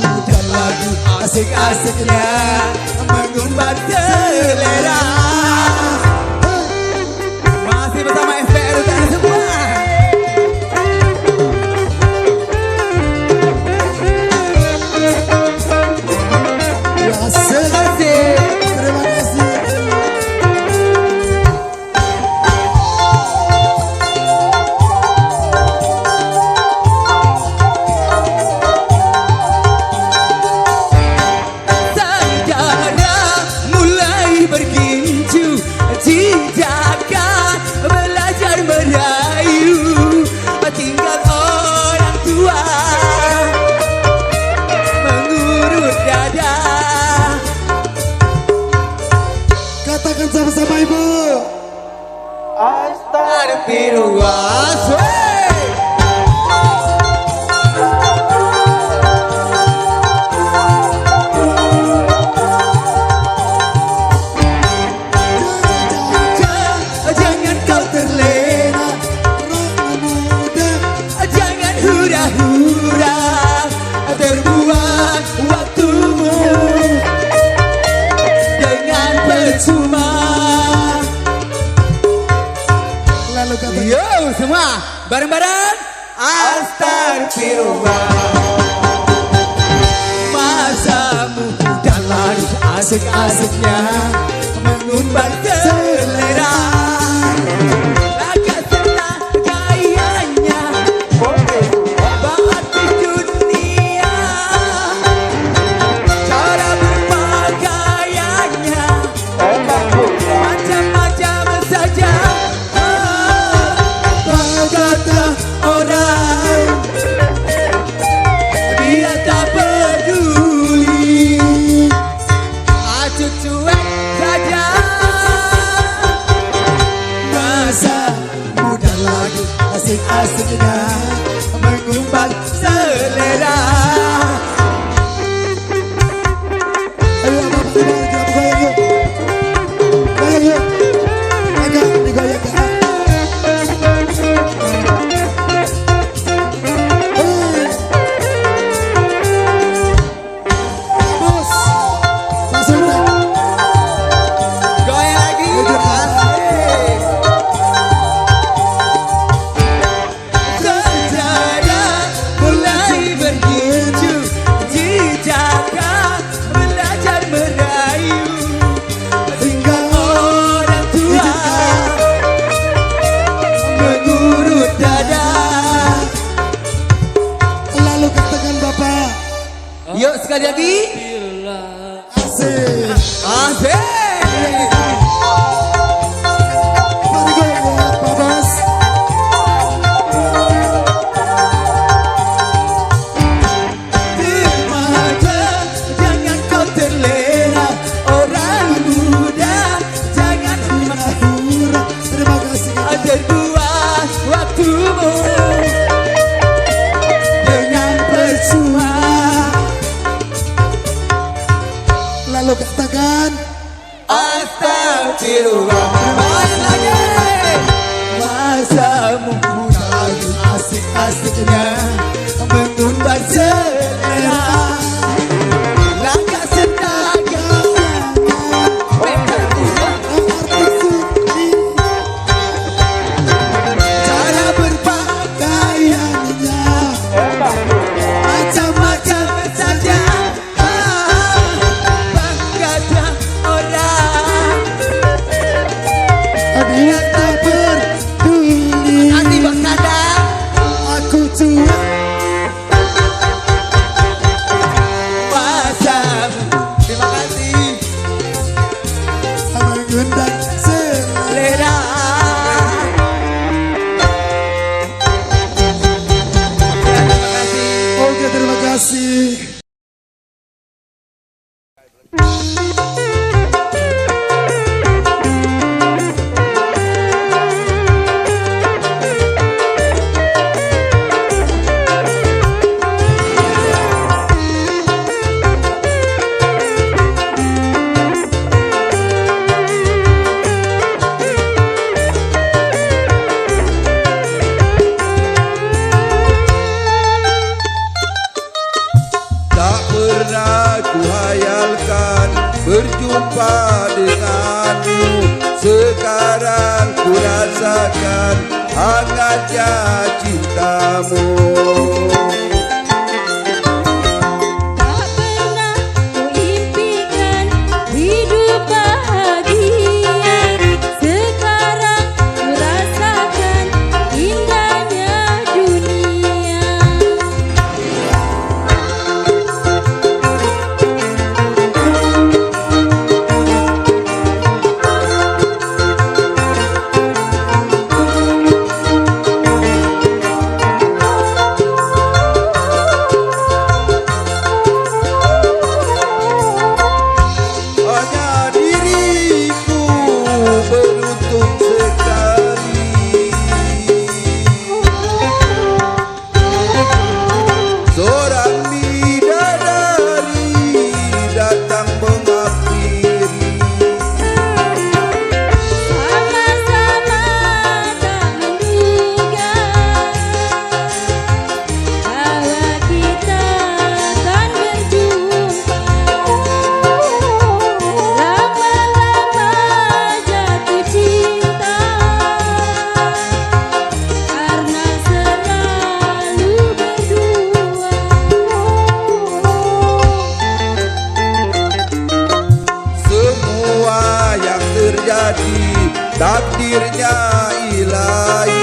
muda lagi asik-asiknya mengumbar selera. Masih bersama SPR untuk semua. Asik. Terima kasih. Saudara mulai bergincu, tidakkan belajar merayu. Tinggal orang tua mengurut dada. Katakan sama-sama ibu. Astagfirullah. Jangan kau terlena, Muda jangan hura-hura, terbuang waktumu dengan percuma. lalu katakan Yo semua bareng-bareng. Astagfirullah. Masa muda lalu asik-asiknya mengumbar selera. Laga senang gayanya berarti dunia. Cara berpakaiannya macam-macam saja. Kata orang dia tak peduli, aku cuek saja. masa muda lagi asik-asiknya Mengumbar selera. Ayo bapak ibu kita goyang yuk. Goyang yuk. Agak digoyang ke. Bos. Pak Sultan. Goyang lagi. Saudara mulai bergincu, dijaga belajar merayu. Tinggal orang tua mengurut dada. Lalu katakan bapak. Yuk sekali lagi. Asik. Asik. Mari goyang ya Pak Bos. Remaja, jangan kau terlena. Orang muda, jangan Hura. Terima kasih. terbuang waktumu dengan percuma. Lalu katakan Terima kasih. Tak pernah kuhayalkan berjumpa denganmu. Sekarang ku rasakan hangatnya cintamu. Tak pernah ku impikan hidup bahagia. Sekarang ku rasakan indahnya dunia. Hanya diriku beruntung sekali. Seorang bidadari datang menghampiri. Sama-sama tak menduga bahwa kita akan berjumpa. Lama-lama jatuh cinta karena selalu berdua. Semua yang terjadi takdirnya ilahi.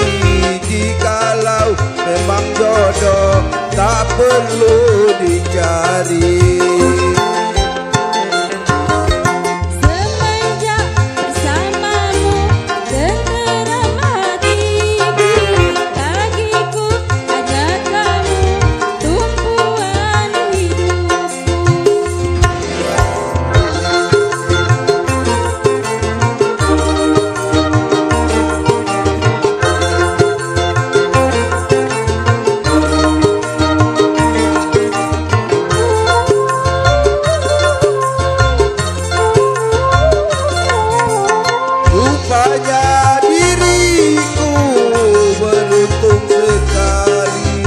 Jikalau memang jodoh tak perlu dicari. Semenjak bersamamu tenteram hatiku. Bagiku hanya kamu tumpuan hidupku. Rupanya diriku beruntung sekali.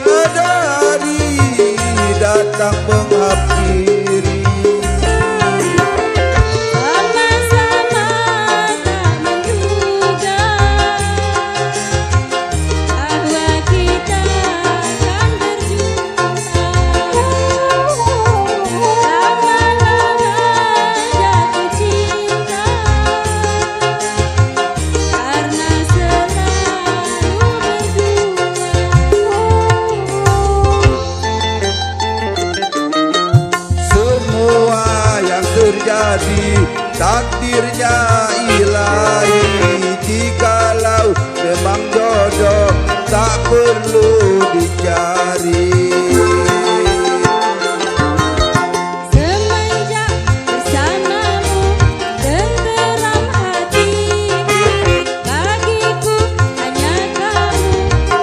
Bidadari datang menghampiri. Sama-sama tak menduga bahwa kita akan berjumpa. Lama-lama jatuh cinta karena selalu berdua. Semua yang terjadi takdirnya ilahi. Jikalau memang jodoh tak perlu dicari. Semenjak bersamamu tenteram hatiku. Bagiku hanya kamu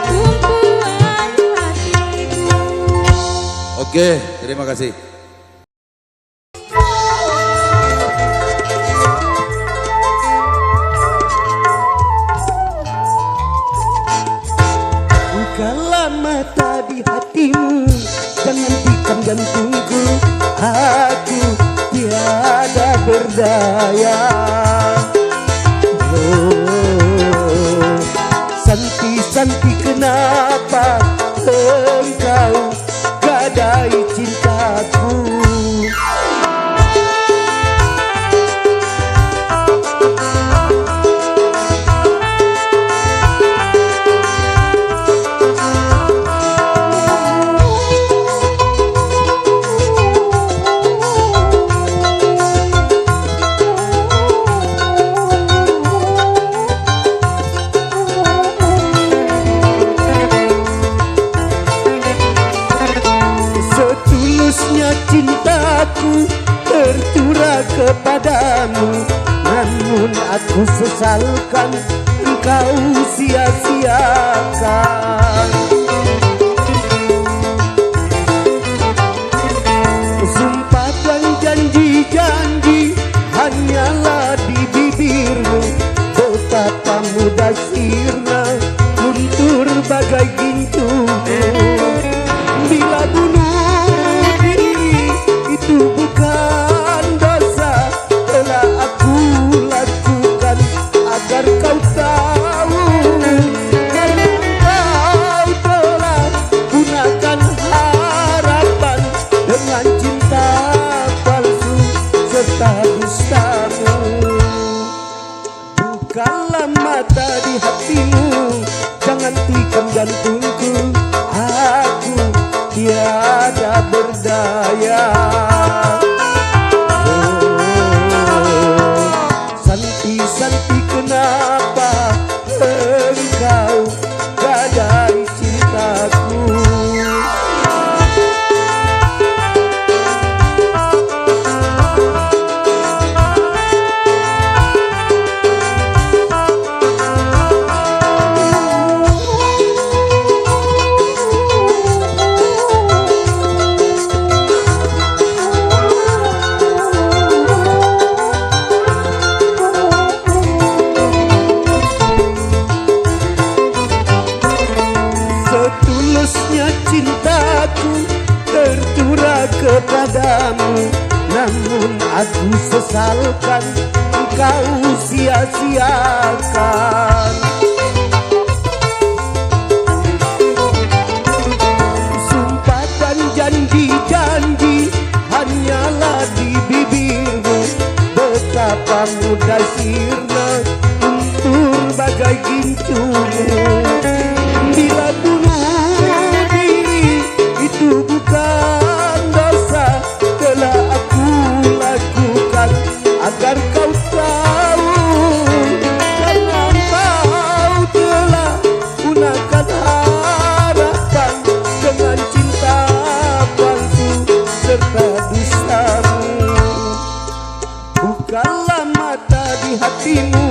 tumpuan hatiku. Oke, terima kasih. Bukalah mata di hatimu, jangan tikam jantungku. Aku tiada berdaya. Oh, Santi-santi kenapa engkau gadai cintaku? cintaku tercurah kepadamu, namun aku sesalkan engkau sia-siakan. Sumpah dan janji-janji hanyalah di bibirmu, betapa mudah sirna luntur bagai gincumu. Bila bunuh diri itu bukan dosa, telah aku lakukan agar kau tahu, karena kau telah gunakan harapan dengan cinta palsu serta dustamu. Bukalah mata di hatimu, jangan tikam jantungku, aku tiada berdaya. Santi-santi kenapa engkau gadai cintaku. Setulusnya cintaku tercurah kepadamu, namun aku sesalkan engkau sia-siakan. Sumpah dan janji-janji hanyalah di bibirmu, betapa mudah sirna luntur bagai gincumu. Bila bunuh diri itu bukan dosa, telah aku lakukan agar kau tahu, karena kau telah gunakan harapan dengan cinta palsu serta dustamu. Bukalah mata di hatimu,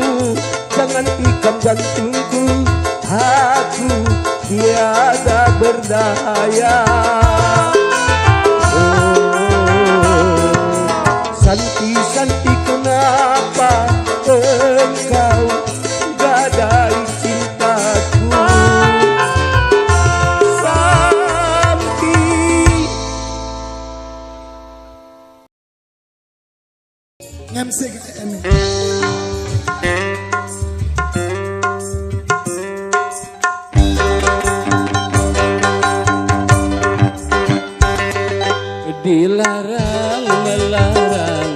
jangan tikam jantungku, aku tiada berdaya. Santi-santi kenapa engkau gadai cintaku. Santi. MC ini. Dilarang melarang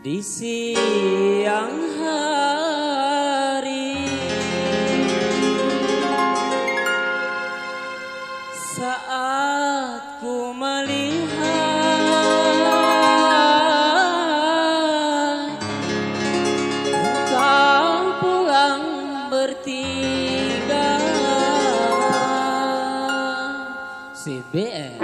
di siang hari saat ku melihat kau pulang bertiga CBN.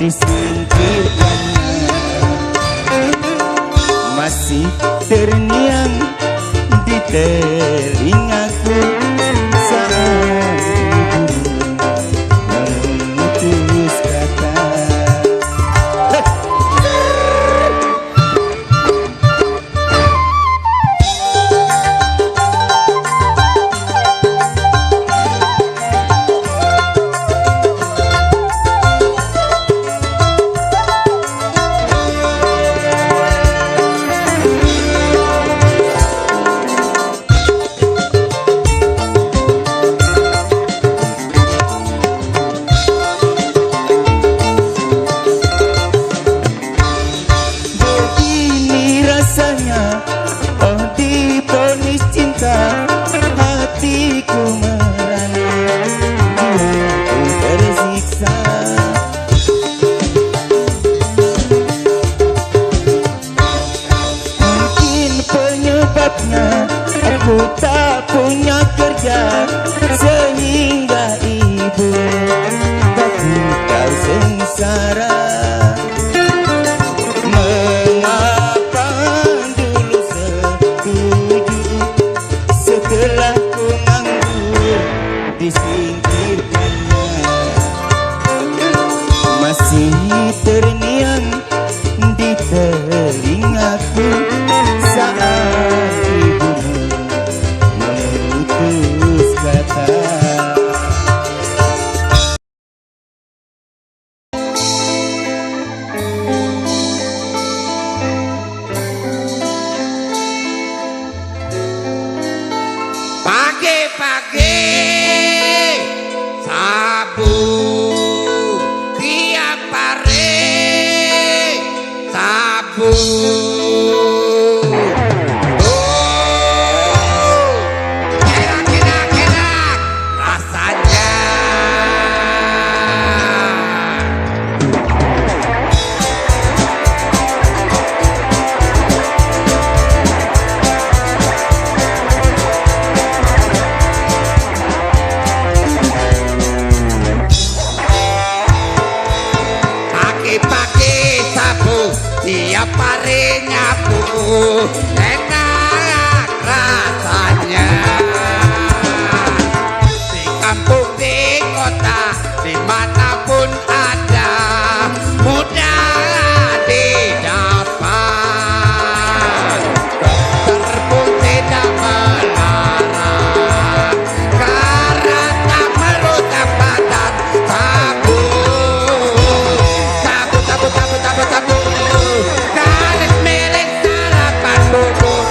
disingkirkannya. Masih terngiang di telingaku saat ibumu memutus kata. Begini rasanya, oh diponis cinta, hatiku merana, jiwaku tersiksa. Mungkin penyebabnya aku tak punya kerja, sehingga ibu takut kau sengsara. Mengapa dulu setuju setelah ku nganggur disingkirkannya. Masih terngiang di telingaku saat ibumu memutus kata. Pagi-pagi sabu tiap hari sabu. Enak rasanya. Pagi-pagi sabu tiap hari nyabu, enak rasanya. Di kampung di kota dimanapun ada, mudah didapat. Dokter pun tidak melarang karena tak merusak badan. Sabu garis milik sarapan bubur.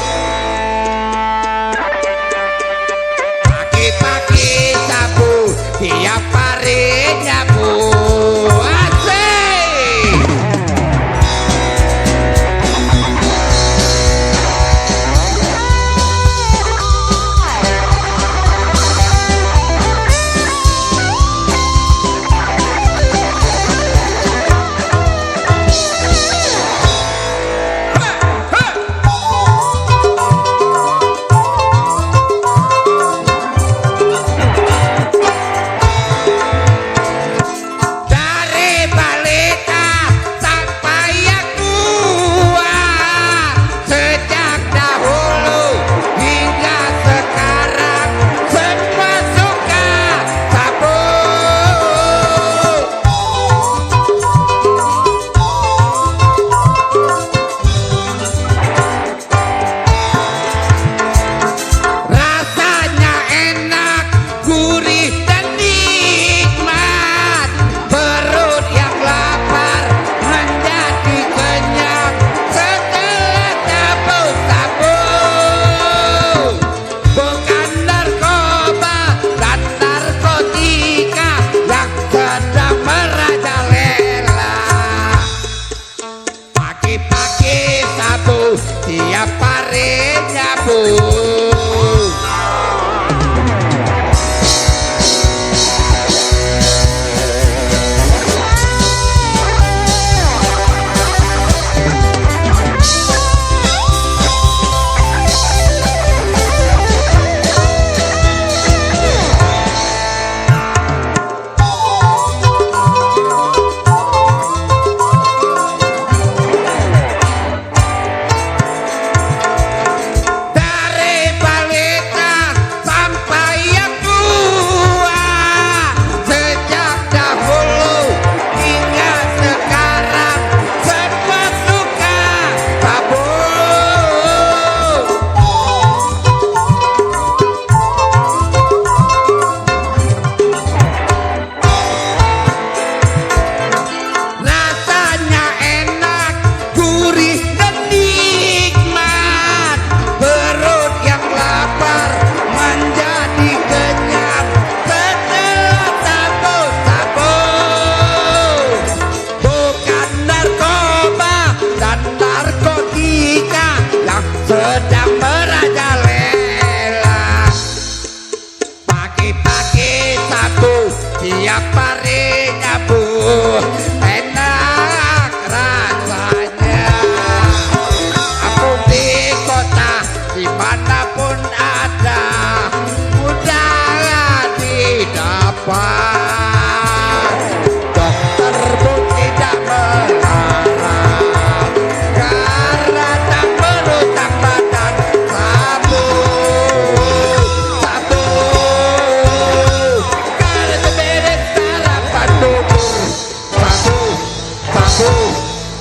sapu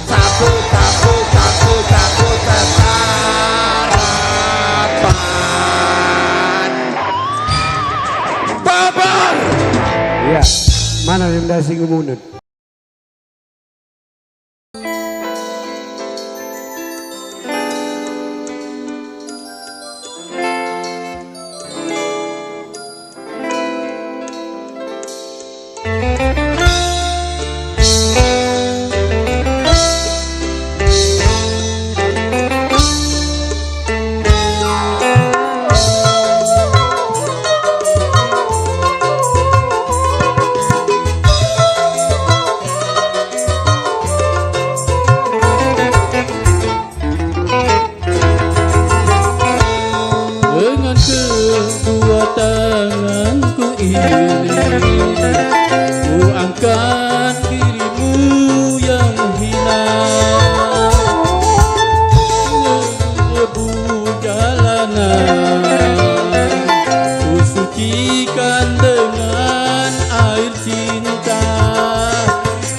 sapu sapu sapu sapu sesarapan. Babar. Iya. Mana yang dasi ngomongin? Dengan kedua tanganku ini ku angkat dirimu yang hina, ngebu jalanan ku sucikan dengan air cinta,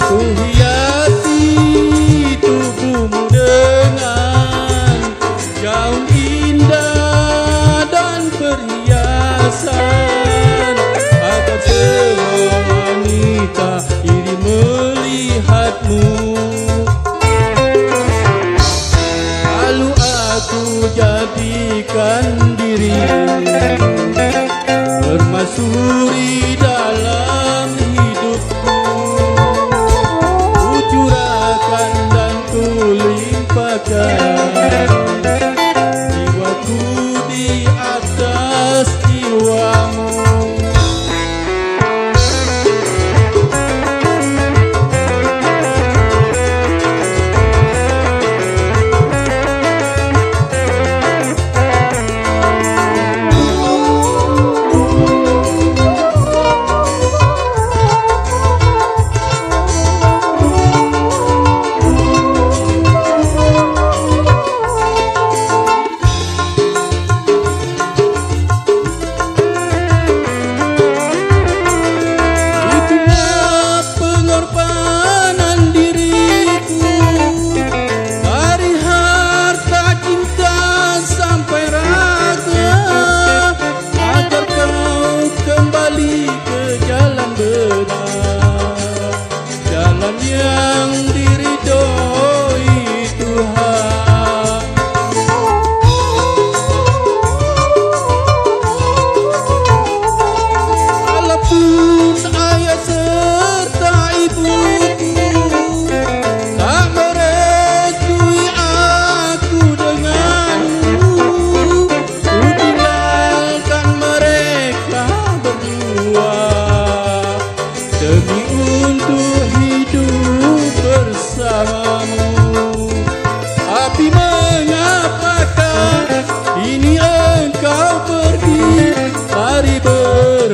ku hiasi tubuhmu dengan gaun indah dan perhiasan, agar semua wanita iri melihatmu. Lalu aku jadikan diri permaisuri dalam hidupku, ku curahkan dan ku limpahkan jiwaku di atas jiwamu.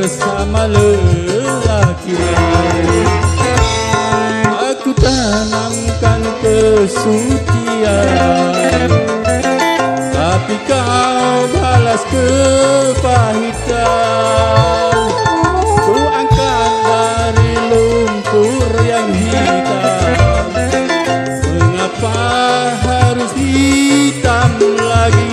Bersama lelaki lain, aku tanamkan kesucian, tapi kau balas kepahitan. Ku angkat dari lumpur yang hitam, mengapa harus hitam lagi?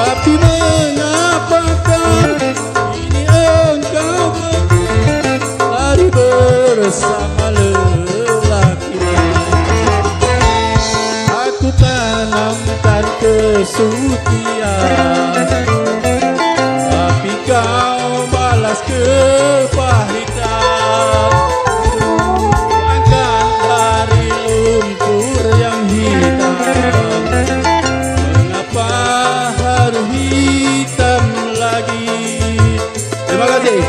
Tapi mengapakah ini engkau lari bersama lelaki lain? Aku tanamkan kesucian, tapi kau balas kepahitan. Buangkan dari lumpur yang hitam, mengapa harus hitam lagi? Terima kasih.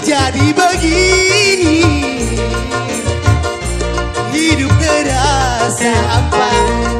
jadi begini, hidup terasa hampa.